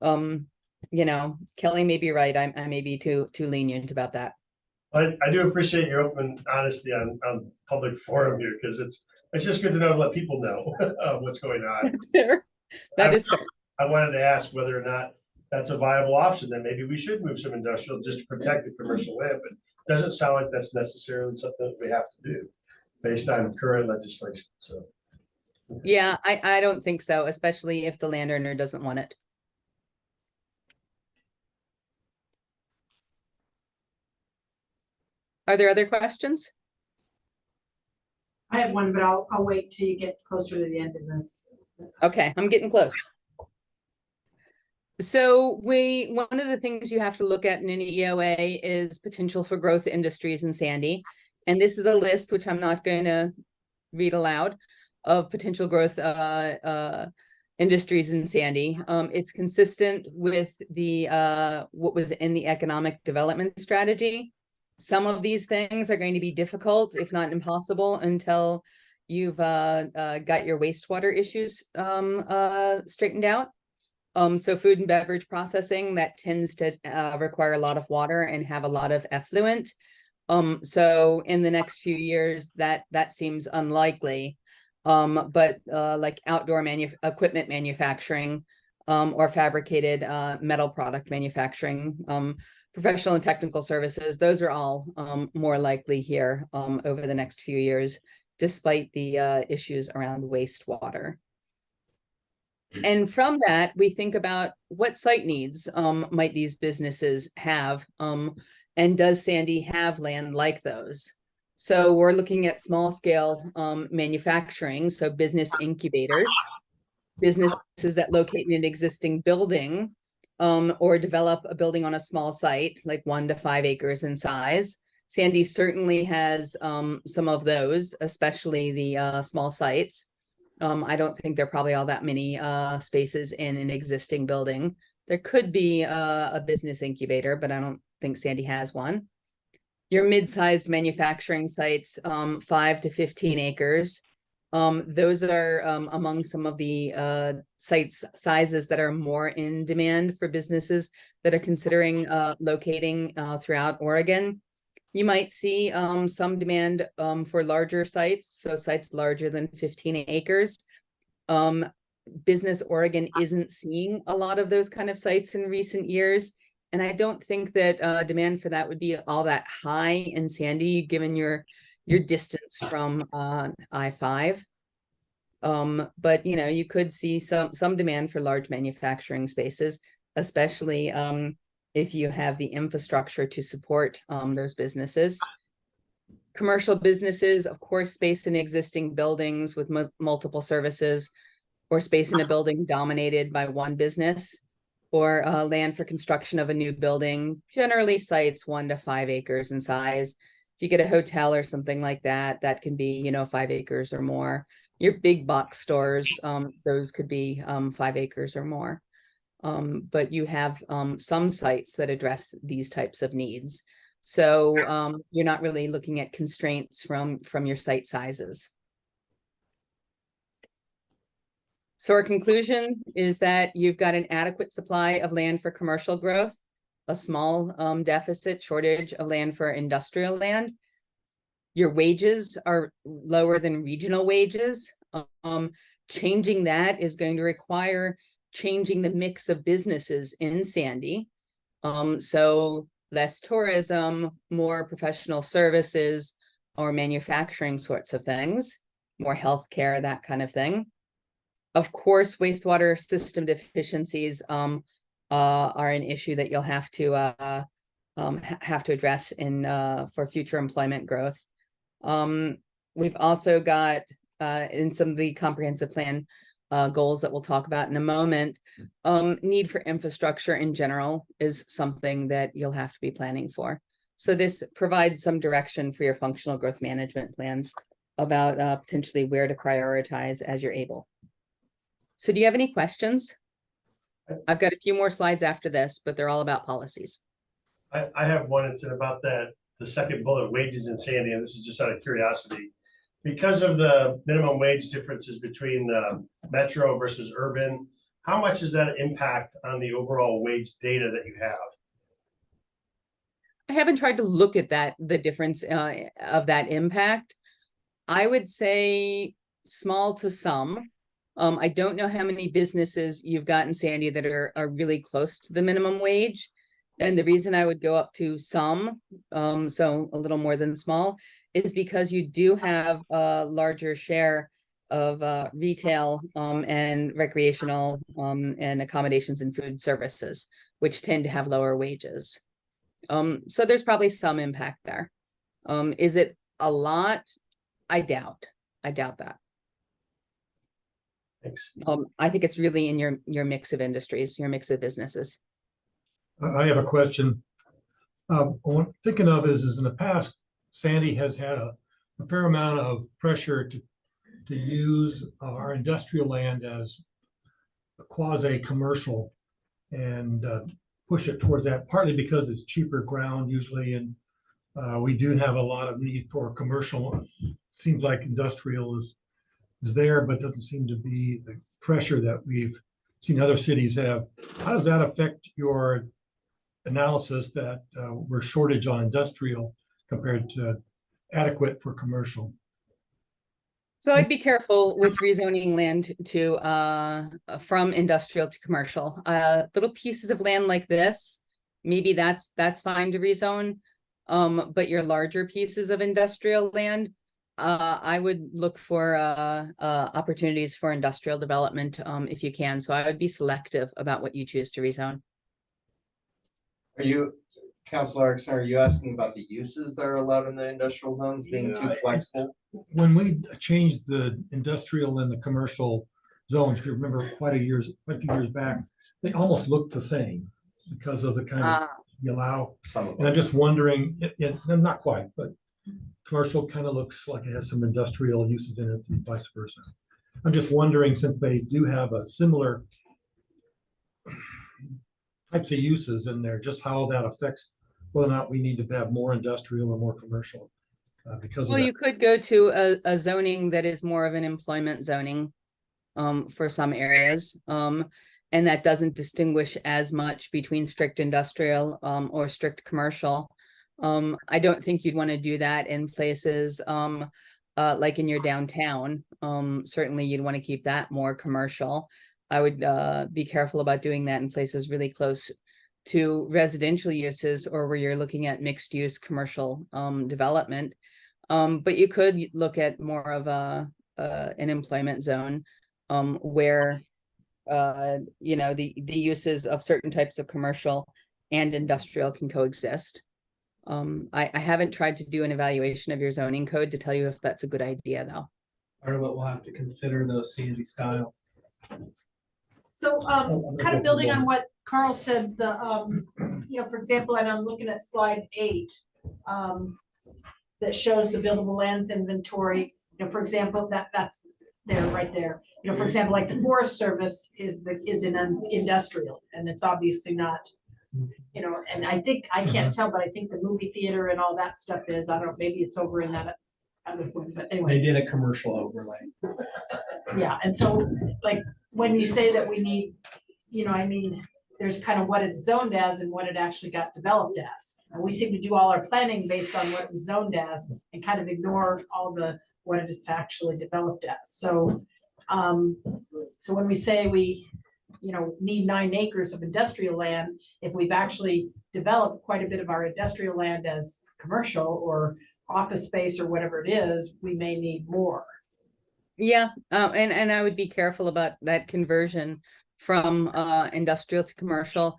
you know, Kelly may be right. I may be too lenient about that. I do appreciate your open honesty on public forum here, because it's just good to know, to let people know what's going on. That's fair. That is fair. I wanted to ask whether or not that's a viable option, that maybe we should move some industrial just to protect the commercial land, but it doesn't sound like that's necessarily something that we have to do based on current legislation, so. Yeah, I don't think so, especially if the landowner doesn't want it. Are there other questions? I have one, but I'll wait till you get closer to the end of the. Okay, I'm getting close. So one of the things you have to look at in an EOA is potential for growth industries in Sandy. And this is a list, which I'm not going to read aloud, of potential growth industries in Sandy. It's consistent with the what was in the economic development strategy. Some of these things are going to be difficult, if not impossible, until you've got your wastewater issues straightened out. So food and beverage processing, that tends to require a lot of water and have a lot of effluent. So in the next few years, that seems unlikely. But like outdoor equipment manufacturing or fabricated metal product manufacturing, professional and technical services, those are all more likely here over the next few years, despite the issues around wastewater. And from that, we think about what site needs might these businesses have, and does Sandy have land like those? So we're looking at small scale manufacturing, so business incubators, businesses that locate in an existing building or develop a building on a small site, like 1 to 5 acres in size. Sandy certainly has some of those, especially the small sites. I don't think there are probably all that many spaces in an existing building. There could be a business incubator, but I don't think Sandy has one. Your mid-sized manufacturing sites, 5 to 15 acres. Those are among some of the sites sizes that are more in demand for businesses that are considering locating throughout Oregon. You might see some demand for larger sites, so sites larger than 15 acres. Business Oregon isn't seeing a lot of those kind of sites in recent years. And I don't think that demand for that would be all that high in Sandy, given your distance from I-5. But you know, you could see some demand for large manufacturing spaces, especially if you have the infrastructure to support those businesses. Commercial businesses, of course, space in existing buildings with multiple services, or space in a building dominated by one business, or land for construction of a new building, generally sites 1 to 5 acres in size. If you get a hotel or something like that, that can be, you know, 5 acres or more. Your big box stores, those could be 5 acres or more. But you have some sites that address these types of needs. So you're not really looking at constraints from your site sizes. So our conclusion is that you've got an adequate supply of land for commercial growth, a small deficit shortage of land for industrial land. Your wages are lower than regional wages. Changing that is going to require changing the mix of businesses in Sandy. So less tourism, more professional services or manufacturing sorts of things, more healthcare, that kind of thing. Of course, wastewater system deficiencies are an issue that you'll have to address in for future employment growth. We've also got in some of the comprehensive plan goals that we'll talk about in a moment, need for infrastructure in general is something that you'll have to be planning for. So this provides some direction for your functional growth management plans about potentially where to prioritize as you're able. So do you have any questions? I've got a few more slides after this, but they're all about policies. I have one. It's about the second bullet, wages in Sandy, and this is just out of curiosity. Because of the minimum wage differences between metro versus urban? How much does that impact on the overall wage data that you have? I haven't tried to look at that, the difference of that impact. I would say small to some. I don't know how many businesses you've got in Sandy that are really close to the minimum wage. And the reason I would go up to some, so a little more than small, is because you do have a larger share of retail and recreational and accommodations and food services, which tend to have lower wages. So there's probably some impact there. Is it a lot? I doubt that. Thanks. I think it's really in your mix of industries, your mix of businesses. I have a question. What I'm thinking of is in the past, Sandy has had a fair amount of pressure to use our industrial land as a quasi-commercial and push it towards that, partly because it's cheaper ground usually, and we do have a lot of need for commercial. Seems like industrial is there, but doesn't seem to be the pressure that we've seen other cities have. How does that affect your analysis that we're shortage on industrial compared to adequate for commercial? So I'd be careful with rezoning land to from industrial to commercial. Little pieces of land like this, maybe that's fine to rezone. But your larger pieces of industrial land, I would look for opportunities for industrial development if you can. So I would be selective about what you choose to rezone. Are you, Councilor Erickson, are you asking about the uses that are allowed in the industrial zones being too flexible? When we changed the industrial and the commercial zones, if you remember quite a few years back, they almost looked the same because of the kind of you allow. Some of And I'm them. just wondering, not quite, but commercial kind of looks like it has some industrial uses in it and vice versa. I'm just wondering, since they do have a similar types of uses in there, just how that affects whether or not we need to have more industrial or more commercial because of Well, that. you could go to a zoning that is more of an employment zoning for some areas. And that doesn't distinguish as much between strict industrial or strict commercial. I don't think you'd want to do that in places like in your downtown. Certainly you'd want to keep that more commercial. I would be careful about doing that in places really close to residential uses or where you're looking at mixed use commercial development. But you could look at more of an employment zone where you know, the uses of certain types of commercial and industrial can coexist. I haven't tried to do an evaluation of your zoning code to tell you if that's a good idea, though. Part of it we'll have to consider those Sandy style. So, kind of building on what Carl said, you know, for example, and I'm looking at slide 8, that shows the buildable lands inventory, you know, for example, that's there, right there. You know, for example, like the Forest Service is in an industrial, and it's obviously not, you know, and I think, I can't tell, but I think the movie theater and all that stuff is, I don't know, maybe it's over in that other one, but anyway. They did a commercial overlay. Yeah, and so, like, when you say that we need, you know, I mean, there's kind of what it's zoned as and what it actually got developed as. And we seem to do all our planning based on what it was zoned as and kind of ignore all the, what it's actually developed as. So, so when we say we, you know, need 9 acres of industrial land, if we've actually developed quite a bit of our industrial land as commercial or office space or whatever it is, we may need more. Yeah, and I would be careful about that conversion from industrial to commercial,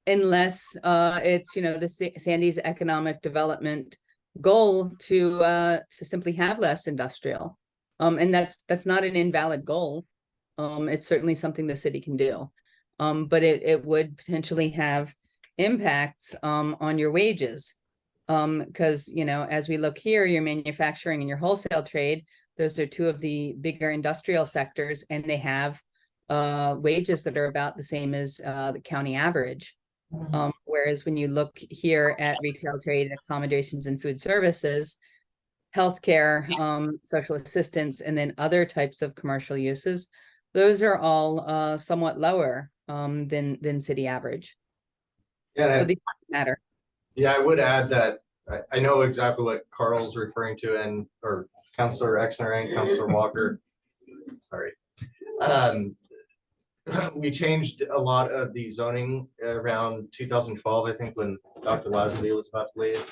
unless it's, you know, the Sandy's economic development goal to simply have less industrial. And that's not an invalid goal. It's certainly something the city can do. But it would potentially have impacts on your wages. Because, you know, as we look here, your manufacturing and your wholesale trade, those are 2 of the bigger industrial sectors, and they have wages that are about the same as the county average. Whereas when you look here at retail trade, accommodations and food services, healthcare, social assistance, and then other types of commercial uses, those are all somewhat lower than city average. Yeah, So these matter. yeah, I would add that I know exactly what Carl's referring to and, or Counselor Exner and Counselor Walker. Sorry. We changed a lot of the zoning around 2012, I think, when Dr. Lazenby was about to leave.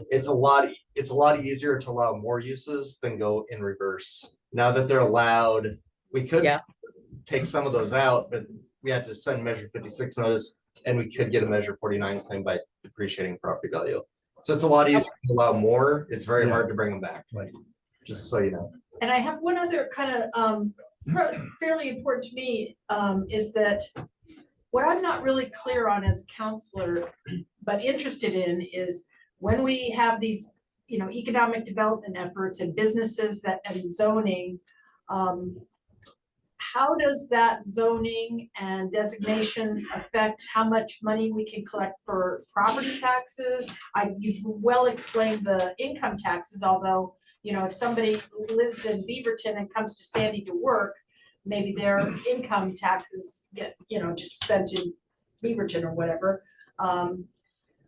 It's a lot easier to allow more uses than go in reverse. Now that they're allowed, we could Yeah. take some of those out, but we had to send measure 56 notice and we could get a measure 49 claim by depreciating property value. So it's a lot easier to allow more. It's very Yeah. hard to bring them back. Right. Just so you know. And I have one other kind of fairly important to me is that what I'm not really clear on as a counselor, but interested in is when we have these, you know, economic development efforts and businesses that and zoning, how does that zoning and designations affect how much money we can collect for property taxes? You've well explained the income taxes, although, you know, if somebody lives in Beaverton and comes to Sandy to work, maybe their income taxes get, you know, just spent in Beaverton or whatever.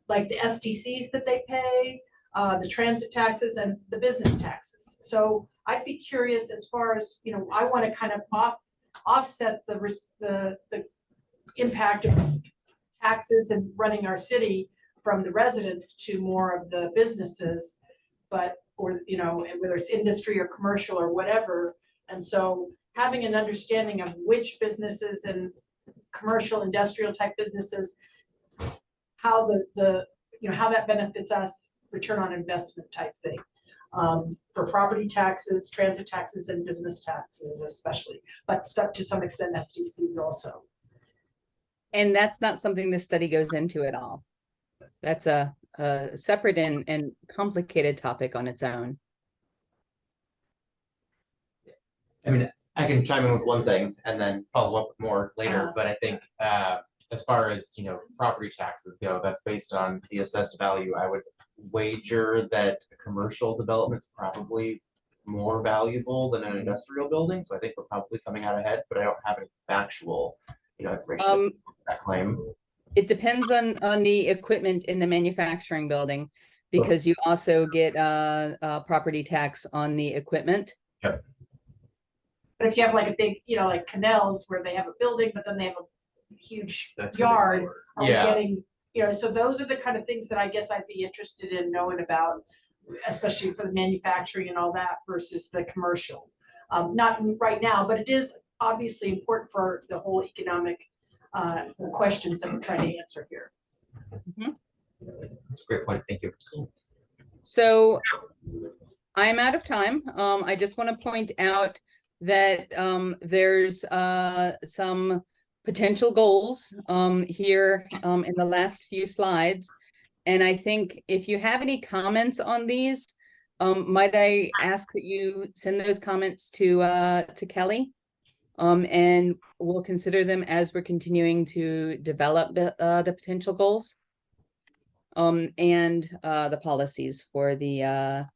Like the SDCs that they pay, the transit taxes and the business taxes. So I'd be curious as far as, you know, I want to kind of offset the risk, the impact of taxes and running our city from the residents to more of the businesses, but, or, you know, whether it's industry or commercial or whatever. And so having an understanding of which businesses and commercial industrial type businesses, how the you know, how that benefits us, return on investment type thing. For property taxes, transit taxes, and business taxes especially, but to some extent SDCs also. And that's not something this study goes into at all. That's a separate and complicated topic on its own. I mean, I can chime in with one thing and then follow up with more later, Uh-huh. but I think as far as, you know, property taxes go, that's based on the assessed value. I would wager that a commercial development's probably more valuable than an industrial building, so I think we're probably coming out ahead, but I don't have any factual, you know, information to that claim. It depends on the equipment in the manufacturing building, because you also get property tax on the equipment. Yep. But if you have like a big, you know, like Canals where they have a building, but then they have a huge That's gonna be yard, lower. are we Yeah. getting, you know, so those are the kind of things that I guess I'd be interested in knowing about, especially for the manufacturing and all that versus the commercial. Not right now, but it is obviously important for the whole economic questions that we're trying to answer here. That's a great point. Thank you. So I'm out of time. I just want to point out that there's some potential goals here in the last few slides. And I think if you have any comments on these, might I ask that you send those comments to Kelly? And we'll consider them as we're continuing to develop the potential goals and the policies for the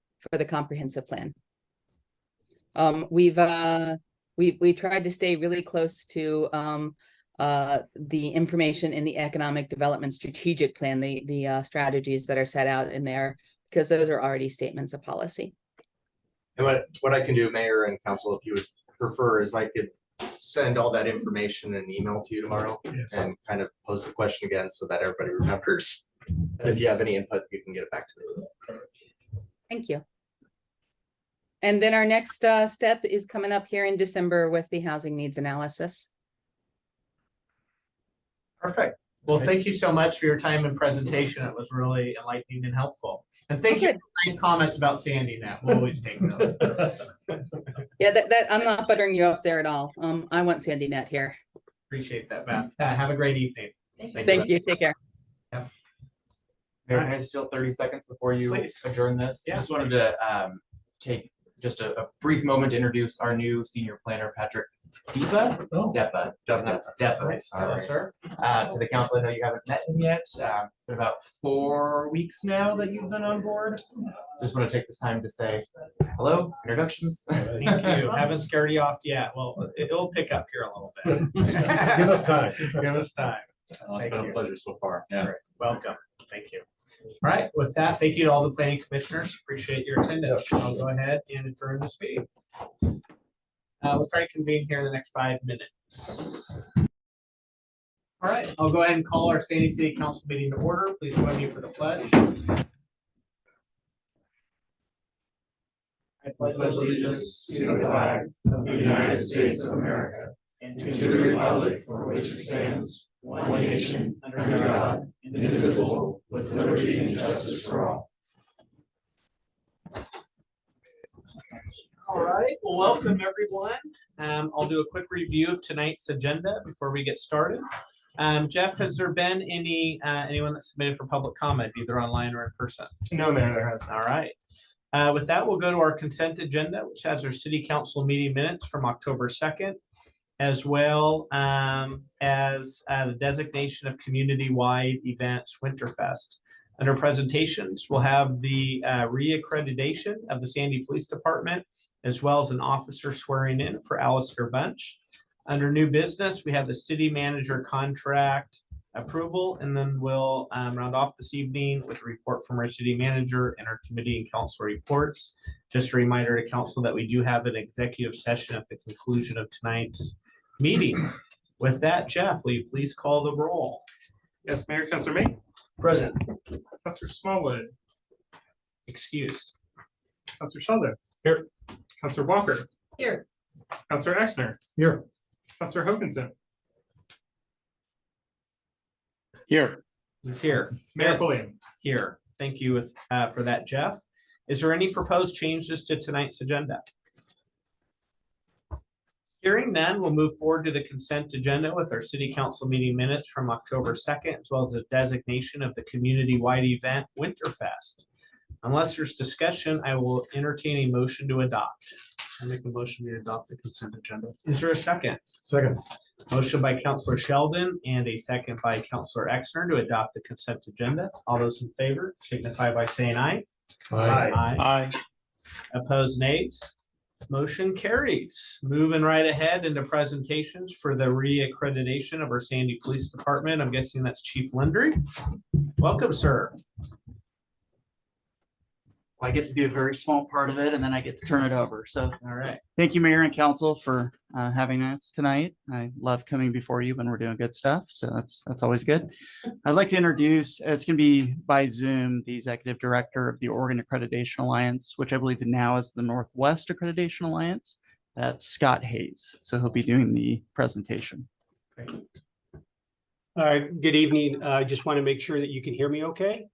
comprehensive plan. We tried to stay really close to the information in the economic development strategic plan, the strategies that are set out in there, because those are already statements of policy. And what I can do, Mayor and Council, if you would prefer, is I could send all that information in an email to you tomorrow Yes. and kind of pose the question again so that everybody remembers. And if you have any input, you can get it back to me. Thank you. And then our next step is coming up here in December with the housing needs analysis. Perfect. Well, thank you so much for your time and presentation. It was really enlightening and helpful. And thank you for nice comments about Sandy Net. We'll always take those. Yeah, that I'm not buttering you up there at all. I want Sandy Net here. Appreciate that, Beth. Have a great evening. Thank you. Take care. Mayor, can I steal 30 seconds before you Please. adjourn this? Yeah. Just wanted to take just a brief moment to introduce our new senior planner, Patrick DEPA? Oh. DEPA, no, DEPA, sorry. sir. To the council, I know you haven't met him yet. It's been about 4 weeks now that you've been on board. Just want to take this time to say hello, introductions. Thank you. Haven't scared you off yet. Well, it'll pick up here a little bit. Give us time. Give us time. It's been a pleasure so far. Yeah. Welcome. Thank you. All right, with that, thank you to all the planning commissioners. Appreciate your attendance. I'll go ahead and adjourn this meeting. We'll try to convene here in the next 5 minutes. All right, I'll go ahead and call our Sandy City Council meeting to order. Please join me for the pledge. I pledge allegiance to the flag of the United States of America and to the republic for which it stands, one nation, under God, indivisible, with liberty and justice for all. All right, well, welcome everyone. I'll do a quick review of tonight's agenda before we get started. Jeff, has there been anyone that submitted for public comment, either online or in person? No, Mayor, there has. All right. With that, we'll go to our consent agenda, which has our city council meeting minutes from October 2nd, as well as the designation of community-wide events Winterfest. Under presentations, we'll have the reaccreditation of the Sandy Police Department, as well as an officer swearing in for Alistair Bunch. Under new business, we have the city manager contract approval, and then we'll round off this evening with a report from our city manager and our committee and council reports. Just a reminder to council that we do have an executive session at the conclusion of tonight's meeting. With that, Jeff, will you please call the roll? Yes, Mayor, Councilor May, Present. Councilor Smallwood, Excused. Councilor Sheldon. Here. Councilor Walker, Here. Councilor Exner, Here. Councilor Hoganson, Here. Who's here? Mayor Pulliam. Here. Thank you for that, Jeff. Is there any proposed changes to tonight's agenda? Hearing none, we'll move forward to the consent agenda with our city council meeting minutes from October 2nd, as well as the designation of the community-wide event Winterfest. Unless there's discussion, I will entertain a motion to adopt. I make a motion to adopt the consent agenda. Is there a second? Second. Motion by Councilor Sheldon and a second by Councilor Exner to adopt the consent agenda. All those in favor signify by saying aye. Aye. Aye. Opposed, nays. Motion carries. Moving right ahead into presentations for the reaccreditation of our Sandy Police Department. I'm guessing that's Chief Landry. Welcome, sir. I get to do a very small part of it and then I get to turn it over. So All right. thank you, Mayor and Council, for having us tonight. I love coming before you when we're doing good stuff. So that's always good. I'd like to introduce, it's going to be by Zoom, the Executive Director of the Oregon Accreditation Alliance, which I believe now is the Northwest Accreditation Alliance. That's Scott Hayes. So he'll be doing the presentation. Good evening. I just want to make sure that you can hear me okay.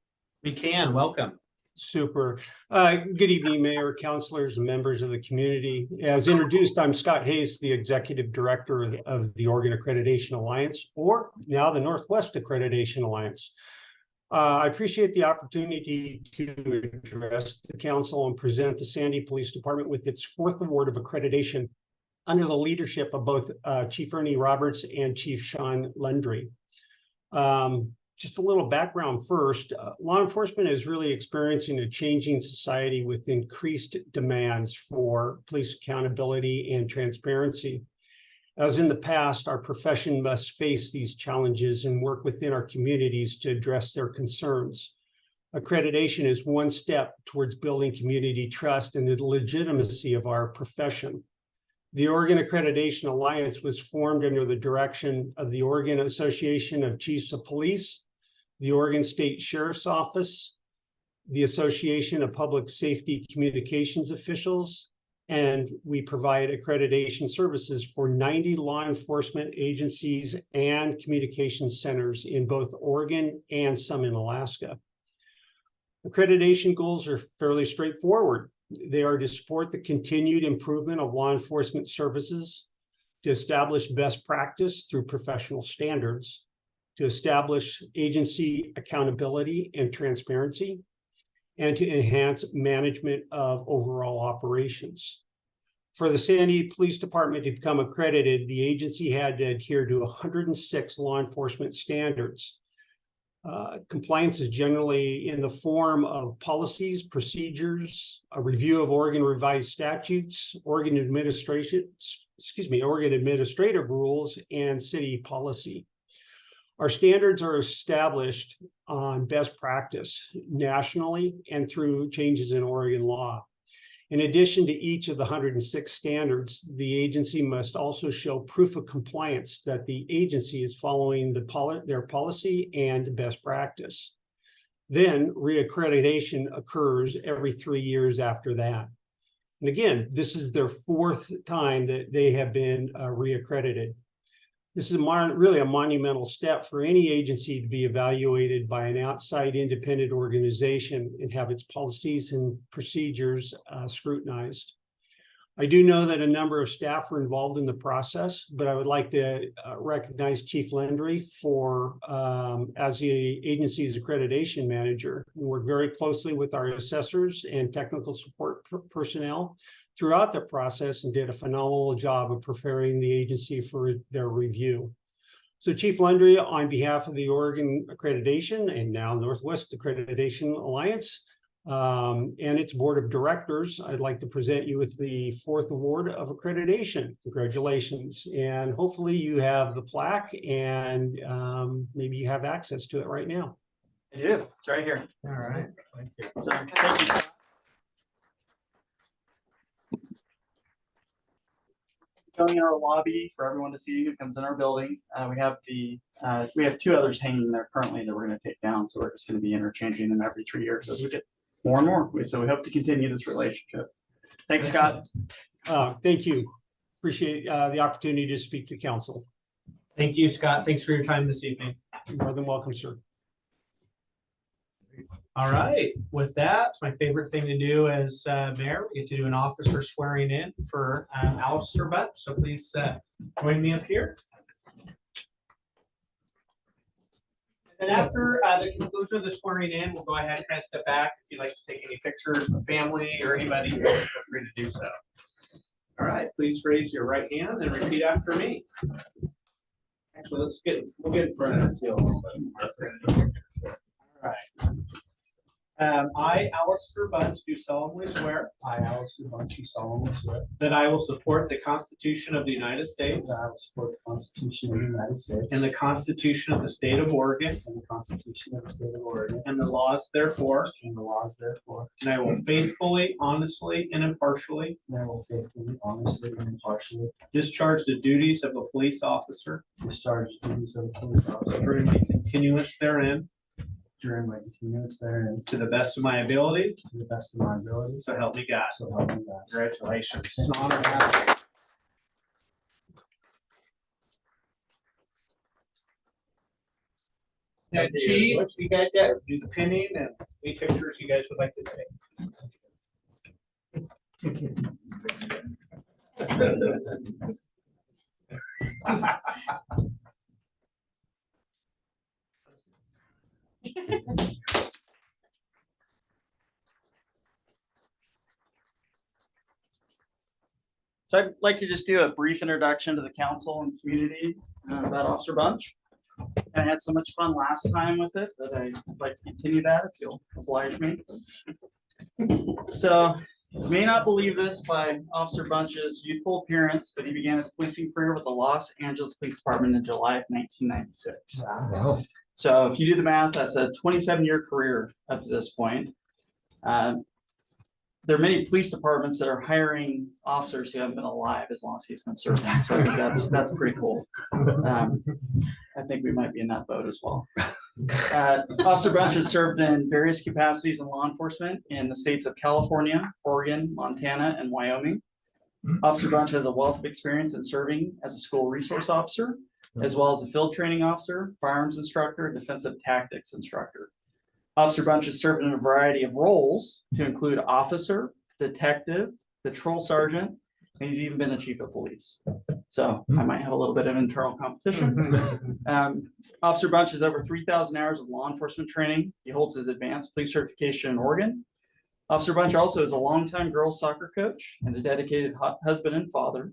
We can. Welcome. Super. Good evening, Mayor, councilors, and members of the community. As introduced, I'm Scott Hayes, the Executive Director of the Oregon Accreditation Alliance, or now the Northwest Accreditation Alliance. I appreciate the opportunity to address the council and present the Sandy Police Department with its 4th award of accreditation under the leadership of both Chief Ernie Roberts and Chief Sean Landry. Just a little background first. Law enforcement is really experiencing a changing society with increased demands for police accountability and transparency. As in the past, our profession must face these challenges and work within our communities to address their concerns. Accreditation is one step towards building community trust and the legitimacy of our profession. The Oregon Accreditation Alliance was formed under the direction of the Oregon Association of Chiefs of Police, the Oregon State Sheriff's Office, the Association of Public Safety Communications Officials, and we provide accreditation services for 90 law enforcement agencies and communications centers in both Oregon and some in Alaska. Accreditation goals are fairly straightforward. They are to support the continued improvement of law enforcement services, to establish best practice through professional standards, to establish agency accountability and transparency, and to enhance management of overall operations. For the Sandy Police Department to become accredited, the agency had to adhere to 106 law enforcement standards. Compliance is generally in the form of policies, procedures, a review of Oregon revised statutes, Oregon administrative rules, and city policy. Our standards are established on best practice nationally and through changes in Oregon law. In addition to each of the 106 standards, the agency must also show proof of compliance that the agency is following their policy and best practice. Then reaccreditation occurs every 3 years after that. And again, this is their 4th time that they have been reaccredited. This is really a monumental step for any agency to be evaluated by an outside independent organization and have its policies and procedures scrutinized. I do know that a number of staff were involved in the process, but I would like to recognize Chief Landry for, as the agency's accreditation manager. We work very closely with our assessors and technical support personnel throughout the process and did a phenomenal job of preparing the agency for their review. So Chief Landry, on behalf of the Oregon Accreditation and now Northwest Accreditation Alliance and its board of directors, I'd like to present you with the 4th award of accreditation. Congratulations. And hopefully you have the plaque and maybe you have access to it right now. I do. It's right here. All right. Thank you. So thank you, Scott. Going in our lobby for everyone to see who comes in our building. We have 2 others hanging there currently that we're going to take down. So we're just going to be interchanging them every 3 years as we get more and more. So we hope to continue this relationship. Thanks, Scott. Thank you. Appreciate the opportunity to speak to council. Thank you, Scott. Thanks for your time this evening. You're more than welcome, sir. All right, with that, my favorite thing to do as mayor, we get to do an officer swearing in for Alistair Butt. So please join me up here. And after the conclusion of the swearing in, we'll go ahead and kind of step back. If you'd like to take any pictures of family or anybody, feel free to do so. All right, please raise your right hand and repeat after me. Actually, we'll get in front of this. All right. I, Alistair Bunce, do solemnly swear. I, Alistair Bunch, do solemnly swear that I will support the Constitution of the United States that I will support the Constitution of the United States and the Constitution of the State of Oregon and the Constitution of the State of Oregon and the laws therefore, and the laws therefore, and I will faithfully, honestly, and impartially and I will faithfully, honestly, and impartially discharge the duties of a police officer discharge the duties of a police officer during my continuance therein during my continuance therein to the best of my ability. to the best of my ability. So help me God. So help me God. Congratulations. It's an honor to have you. Now, Chief, you guys got to do the pinning and any pictures you guys would like to take. So I'd like to just do a brief introduction to the council and community about Officer Bunch. I had so much fun last time with it that I'd like to continue that if you'll oblige me. So you may not believe this by Officer Bunch's youthful appearance, but he began his policing career with the Los Angeles Police Department in July of 1996. Wow. So if you do the math, that's a 27-year career up to this point. There are many police departments that are hiring officers who haven't been alive as long as he's been serving. So that's pretty cool. I think we might be in that boat as well. Officer Bunch has served in various capacities in law enforcement in the states of California, Oregon, Montana, and Wyoming. Officer Bunch has a wealth of experience in serving as a school resource officer, as well as a field training officer, firearms instructor, and defensive tactics instructor. Officer Bunch has served in a variety of roles to include officer, detective, patrol sergeant, and he's even been a chief of police. So I might have a little bit of internal competition. Officer Bunch has over 3,000 hours of law enforcement training. He holds his advanced police certification in Oregon. Officer Bunch also is a longtime girls soccer coach and a dedicated husband and father.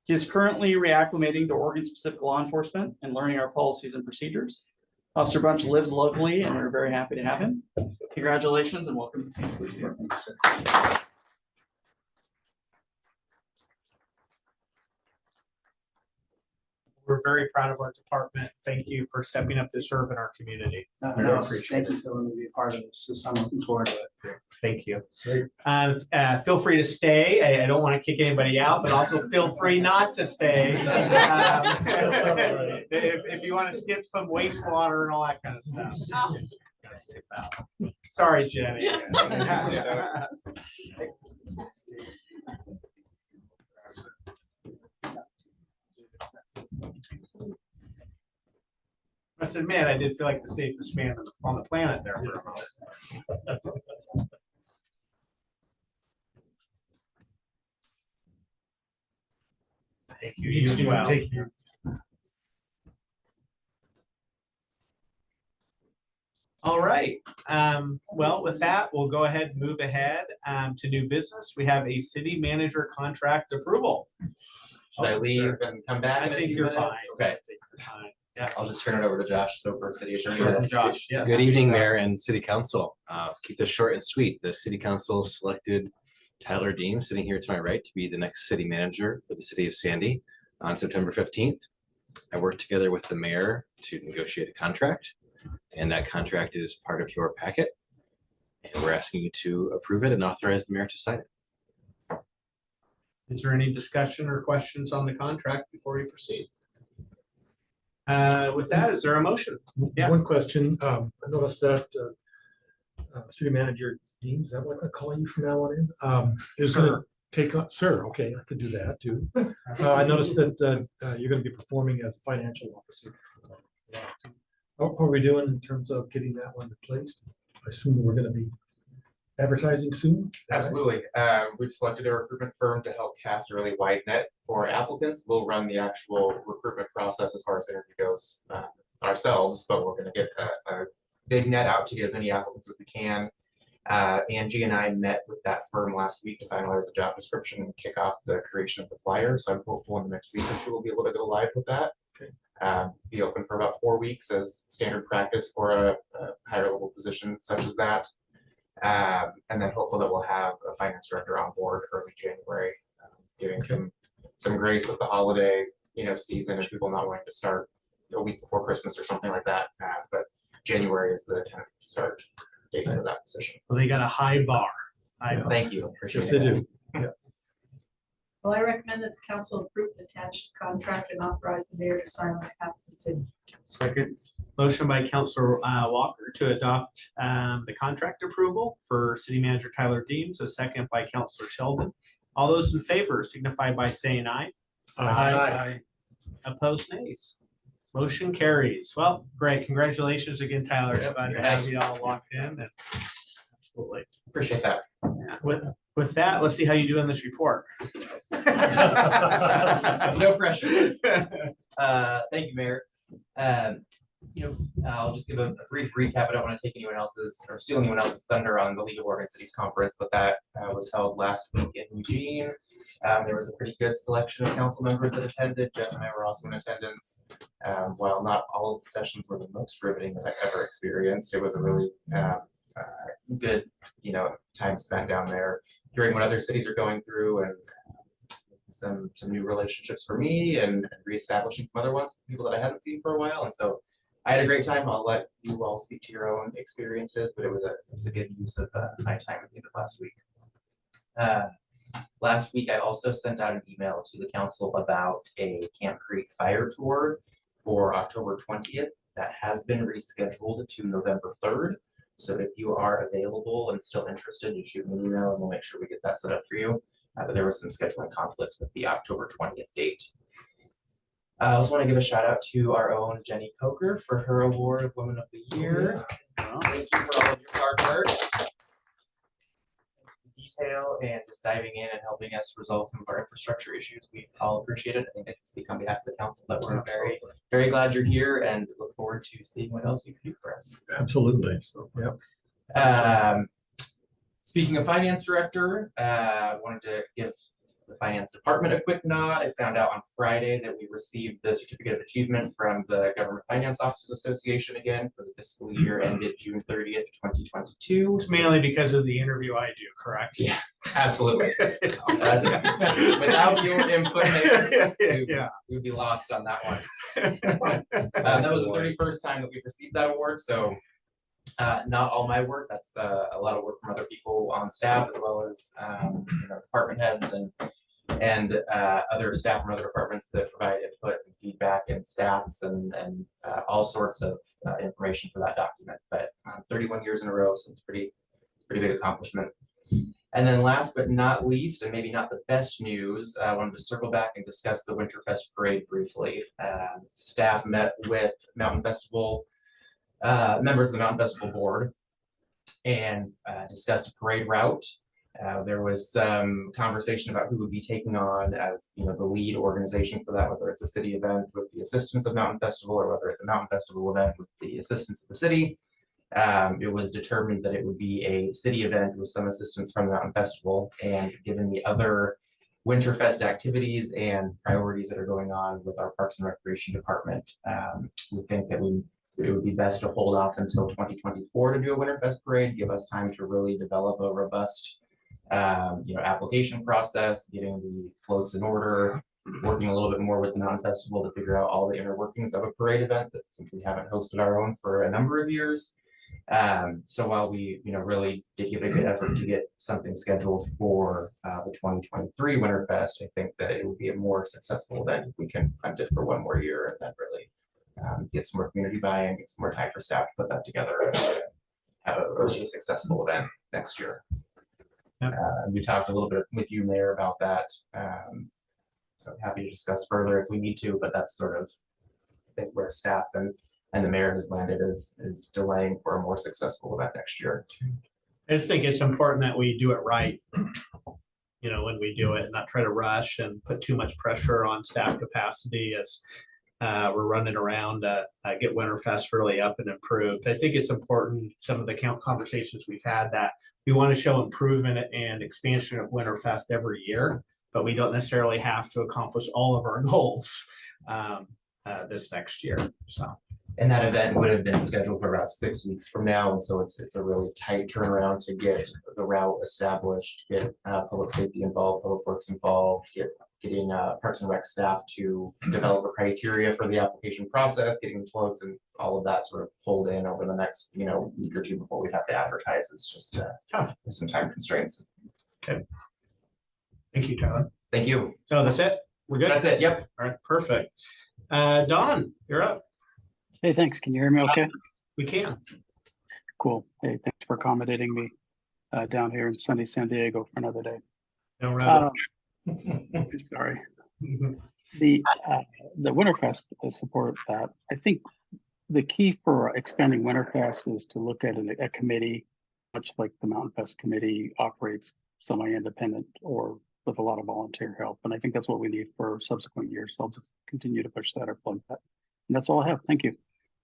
He is currently reacclimating to Oregon-specific law enforcement and learning our policies and procedures. Officer Bunch lives locally, and we're very happy to have him. Congratulations and welcome to the Sandy Police Department. We're very proud of our department. Thank you for stepping up to serve in our community. Thank you for letting me be a part of this. I'm looking forward to it. Thank you. Great. Feel free to stay. I don't want to kick anybody out, but also feel free not to stay. If you want to skip some wastewater and all that kind of stuff. Sorry, Jenny. Must admit, I did feel like the safest man on the planet there for a moment. Thank you. You as well. Take care. All right. Well, with that, we'll go ahead and move ahead to new business. We have a city manager contract approval. Should I leave and come back? I in a think few you're minutes? fine. Okay, Yeah. I'll just turn it over to Josh, Soper, City Attorney. Josh, yes. Good evening, Mayor and City Council. Keep this short and sweet. The City Council selected Tyler Deem, sitting here to my right, to be the next city manager for the city of Sandy on September 15th. I worked together with the mayor to negotiate a contract, and that contract is part of your packet. And we're asking you to approve it and authorize the mayor to sign it. Is there any discussion or questions on the contract before we proceed? With that, is there a motion? Yeah. One question, I noticed that city manager Dean, is that what I call you from now on in? Is gonna take on, sir, okay, I could do that too. I noticed that you're gonna be performing as a financial officer. How are we doing in terms of getting that one replaced? I assume we're gonna be advertising soon? Absolutely. We've selected a recruitment firm to help cast a really wide net for applicants. We'll run the actual recruitment process as far as interview goes ourselves, but we're gonna get a big net out to get as many applicants as we can. Angie and I met with that firm last week to finalize the job description and kick off the creation of the flyer. So I'm hopeful in the next week or two we'll be able to go live with that. Be open for about 4 weeks as standard practice for a higher level position such as that. And then hopeful that we'll have a finance director on board early January, giving some grace with the holiday, season and people not wanting to start a week before Christmas or something like that. But January is the tentative start date for that position. Well, they got a high bar. Thank you. Appreciate Yes, they it. do. Well, I recommend that the council approve the attached contract and authorize the mayor to sign on behalf of the city. Second. Motion by Councilor Walker to adopt the contract approval for city manager Tyler Deems, a second by Councilor Sheldon. All those in favor signify by saying aye. Aye. Opposed, nays. Motion carries. Well, great. Congratulations again, Tyler. Yep, Glad to have thanks. you all locked in. And absolutely. Appreciate that. Yeah. With that, let's see how you do in this report. No pressure. Thank you, Mayor. I'll just give a brief recap. I don't want to take anyone else's or steal anyone else's thunder on the League of Oregon Cities Conference, but that was held last week in Eugene. There was a pretty good selection of council members that attended. Jeff and I were also in attendance. While not all of the sessions were the most riveting that I've ever experienced, it was a really good, time spent down there, hearing what other cities are going through and some new relationships for me and reestablishing some other ones, people that I hadn't seen for a while. And so I had a great time. I'll let you all speak to your own experiences, but it was a good use of my time at the end of last week. Last week, I also sent out an email to the council about a Camp Creek fire tour for October 20th. That has been rescheduled to November 3rd. So if you are available and still interested, you shoot me an email and we'll make sure we get that set up for you. But there was some scheduling conflicts with the October 20th date. I also want to give a shout out to our own Jenny Coker for her award of Woman of the Year. Thank you for all of your hard work, detail, and just diving in and helping us resolve some of our infrastructure issues. We all appreciate it. I think I can speak on behalf of the council that we're very, very glad you're here and look forward to seeing what else you can do for us. Absolutely. So, yeah. Speaking of finance director, wanted to give the finance department a quick nod. I found out on Friday that we received the certificate of achievement from the Government Finance Officers Association again for the fiscal year ended June 30th, 2022. It's mainly because of the interview I do, correct? Yeah, absolutely. Without your input, we'd be lost on that one. That was the 31st time that we've received that award, so not all my work. That's a lot of work from other people on staff, as well as department heads and other staff from other departments that provide input and feedback and stats and all sorts of information for that document. But 31 years in a row, so it's pretty big accomplishment. And then last but not least, and maybe not the best news, I wanted to circle back and discuss the Winterfest parade briefly. Staff met with Mountain Festival members of the Mountain Festival board and discussed a parade route. There was some conversation about who would be taking on as the lead organization for that, whether it's a city event with the assistance of Mountain Festival or whether it's a Mountain Festival event with the assistance of the city. It was determined that it would be a city event with some assistance from the Mountain Festival, and given the other Winterfest activities and priorities that are going on with our Parks and Recreation Department, we think that it would be best to hold off until 2024 to do a Winterfest parade, give us time to really develop a robust application process, getting the floats in order, working a little bit more with the Mountain Festival to figure out all the inner workings of a parade event, that since we haven't hosted our own for a number of years. So while we really did give it a good effort to get something scheduled for the 2023 Winterfest, I think that it would be a more successful event if we can punt it for one more year and then really get some more community buy-in, get some more time for staff to put that together and have a really successful event next year. We talked a little bit with you, Mayor, about that. So I'm happy to discuss further if we need to, but that's sort of, I think, where staff and the mayor has landed is delaying for a more successful event next year. I just think it's important that we do it right, when we do it, and not try to rush and put too much pressure on staff capacity as we're running around to get Winterfest really up and improved. I think it's important, some of the conversations we've had, that we want to show improvement and expansion of Winterfest every year, but we don't necessarily have to accomplish all of our goals this next year. And that event would have been scheduled for about 6 weeks from now, and so it's a really tight turnaround to get the route established, get public safety involved, public works involved, getting Parks and Rec staff to develop a criteria for the application process, getting the floats and all of that sort of pulled in over the next week or two before we'd have to advertise. It's just tough with some time constraints. Okay. Thank you, Tyler. Thank you. So that's it? We're good? That's it. Yep. All right, perfect. Don, you're up. Hey, thanks. Can you hear me okay? We can. Cool. Hey, thanks for accommodating me down here in sunny San Diego for another day. No, right. Sorry. The Winterfest, I support that. I think the key for expanding Winterfest is to look at a committee, much like the Mountain Fest committee operates semi-independent or with a lot of volunteer help. And I think that's what we need for subsequent years. So I'll just continue to push that or plug that. And that's all I have. Thank you.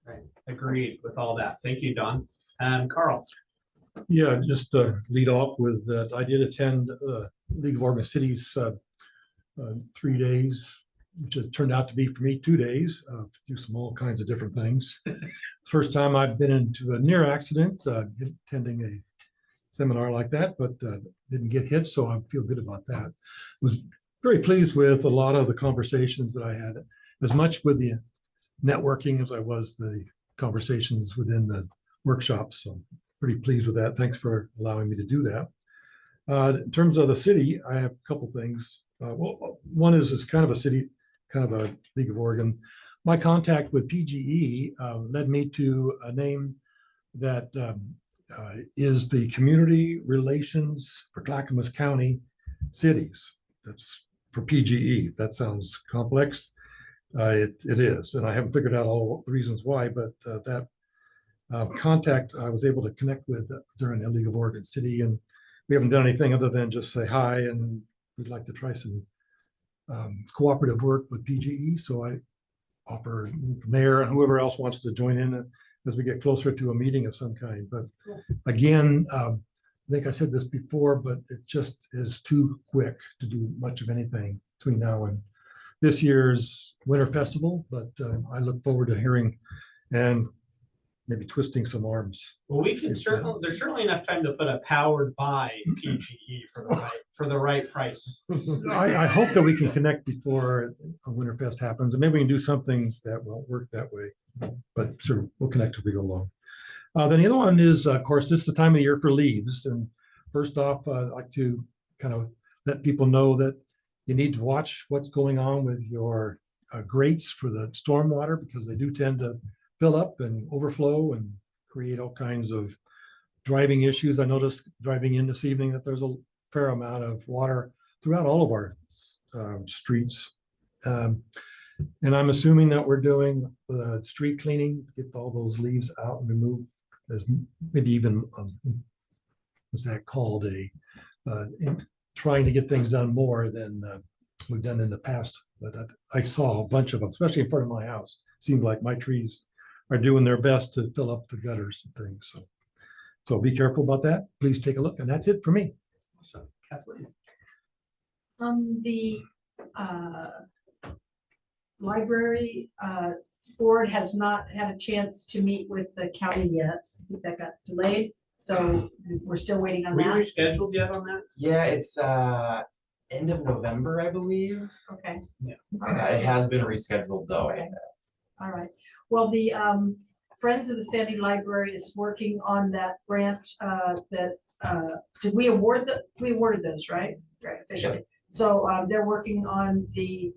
Right. Agreed with all that. Thank you, Don. Carl. Yeah, just lead off with that. I did attend League of Oregon Cities 3 days, which it turned out to be for me 2 days, do some all kinds of different things. First time I've been into a near accident, attending a seminar like that, but didn't get hit, so I feel good about that. Was very pleased with a lot of the conversations that I had, as much with the networking as I was the conversations within the workshops. So pretty pleased with that. Thanks for allowing me to do that. In terms of the city, I have a couple things. Well, one is kind of a city, kind of a League of Oregon. My contact with PGE led me to a name that is the Community Relations for Clackamas County Cities. That's for PGE. That sounds complex. It is, and I haven't figured out all the reasons why, but that contact I was able to connect with during the League of Oregon City, and we haven't done anything other than just say hi, and we'd like to try some cooperative work with PGE. So I offer the mayor and whoever else wants to join in as we get closer to a meeting of some kind. But again, think I said this before, but it just is too quick to do much of anything between now and this year's Winter Festival, but I look forward to hearing and maybe twisting some arms. Well, we can certainly, there's certainly enough time to put a powered by PGE for the right price. I hope that we can connect before a Winterfest happens, and maybe we can do some things that won't work that way. But sure, we'll connect as we go along. Then the other one is, of course, this is the time of year for leaves. And first off, I'd like to kind of let people know that you need to watch what's going on with your grates for the stormwater, because they do tend to fill up and overflow and create all kinds of driving issues. I noticed driving in this evening that there's a fair amount of water throughout all of our streets. And I'm assuming that we're doing street cleaning, get all those leaves out and remove, as maybe even, what's that called, trying to get things done more than we've done in the past. But I saw a bunch of them, especially in front of my house. Seemed like my trees are doing their best to fill up the gutters and things. So be careful about that. Please take a look. And that's it for me. So, Kathleen. The library board has not had a chance to meet with the county yet. I think that got delayed, so we're still waiting on Were you that. rescheduled yet on that? Yeah, it's end of November, I believe. Okay. Yeah. All right. It has been rescheduled though. Okay. All right. Well, the Friends of the Sandy Library is working on that grant did we award we awarded those, right? Right, officially. So they're working on the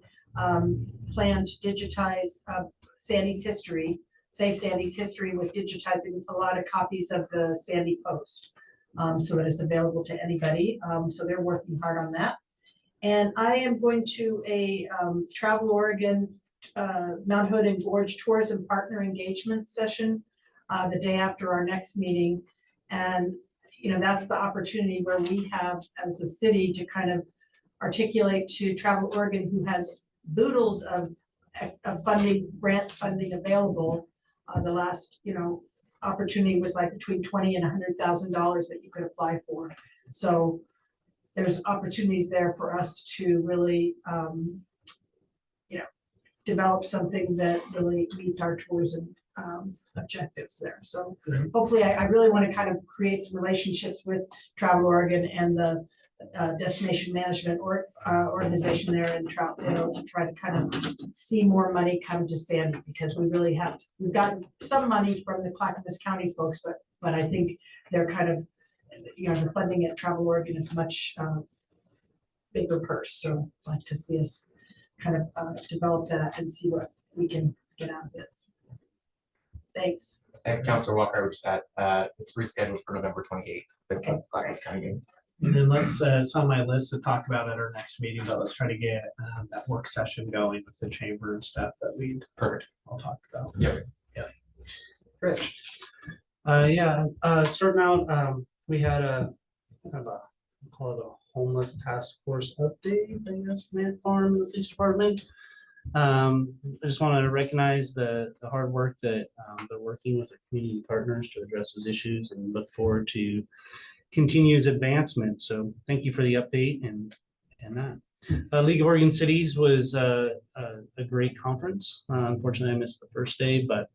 plan to digitize Sandy's history, Save Sandy's History, with digitizing a lot of copies of the Sandy Post, so that it's available to anybody. So they're working hard on that. And I am going to a Travel Oregon Mount Hood and Gorge Tourism Partner Engagement session the day after our next meeting. And, you know, that's the opportunity where we have, as a city, to kind of articulate to Travel Oregon, who has boodles of funding, grant funding available. The last, you know, opportunity was like between $20,000 and $100,000 that you could apply for. So there's opportunities there for us to really, you know, develop something that really meets our tourism objectives there. So hopefully, I really want to kind of create some relationships with Travel Oregon and the destination management organization there in Troutdale to try to kind of see more money come to Sandy, because we've gotten some money from the Clackamas County folks, but I think they're kind of, you know, the funding at Travel Oregon is much bigger purse. So I'd like to see us kind of develop that and see what we can get out of it. Thanks. And Councilor Walker, I would just add, it's rescheduled for November 28th. The Clackamas County game. And then it's on my list to talk about at our next meeting, but let's try to get that work session going with the chamber and stuff that we heard. I'll talk about. Yep. Yeah. Rich. Starting out, we had a kind of a, call it a homeless task force update, I guess, from Ant Farm, the police department. I just want to recognize the hard work that they're working with the community partners to address those issues, and look forward to continues advancement. So thank you for the update and that. League of Oregon Cities was a great conference. Unfortunately, I missed the first day, but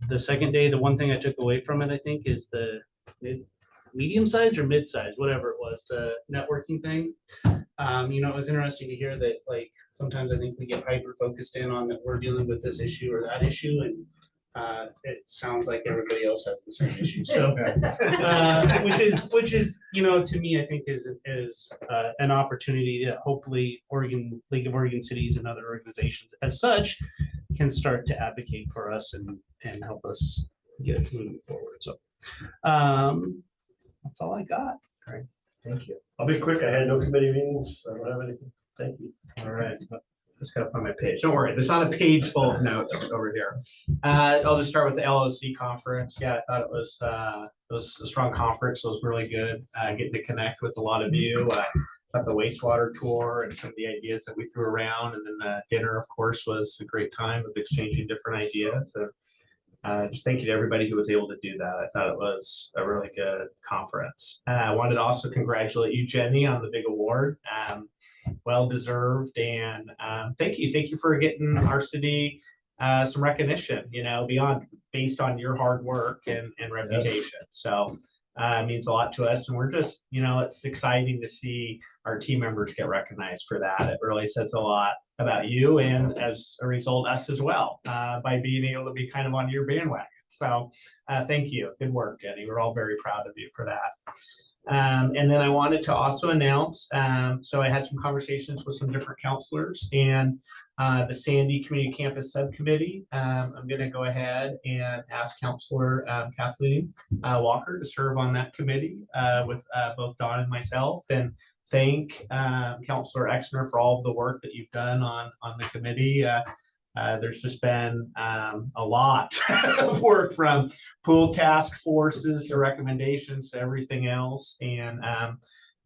the second day, the one thing I took away from it, I think, is the medium-sized or mid-sized, whatever it was, the networking thing. You know, it was interesting to hear that, like, sometimes I think we get hyper-focused in on that we're dealing with this issue or that issue, and it sounds like everybody else has the same issue. So, which is, you know, to me, I think is an opportunity that hopefully League of Oregon Cities and other organizations as such can start to advocate for us and help us get moving forward. So, that's all I got. All right. Thank you. I'll be quick. I had no committee meetings. I don't have anything. Thank you. All right. Just gotta find my page. Don't worry, there's not a page full of notes over here. I'll just start with the LOC conference. Yeah, I thought it was a strong conference. So it was really good getting to connect with a lot of you. Got the wastewater tour and some of the ideas that we threw around, and then the dinner, of course, was a great time of exchanging different ideas. So just thank you to everybody who was able to do that. I thought it was a really good conference. I wanted to also congratulate you, Jenny, on the big award. Well deserved, and thank you for getting our city some recognition, beyond based on your hard work and reputation. So it means a lot to us, and we're just, it's exciting to see our team members get recognized for that. It really says a lot about you, and as a result, us as well, by being able to be kind of on your bandwagon. So thank you. Good work, Jenny. We're all very proud of you for that. And then I wanted to also announce, so I had some conversations with some different counselors, and the Sandy Community Campus Subcommittee. I'm going to go ahead and ask Counselor Kathleen Walker to serve on that committee with both Don and myself, and thank Counselor Exner for all of the work that you've done on the committee. There's just been a lot of work, from pool task forces to recommendations to everything else. And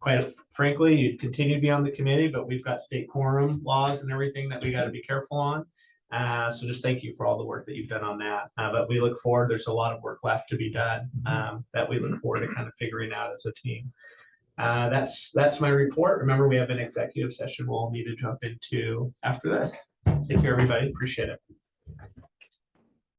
quite frankly, you'd continue to be on the committee, but we've got state quorum laws and everything that we got to be careful on. So just thank you for all the work that you've done on that. But we look forward, there's a lot of work left to be done that we look forward to kind of figuring out as a team. That's my report. Remember, we have an executive session we'll need to jump into after this. Take care, everybody. Appreciate it.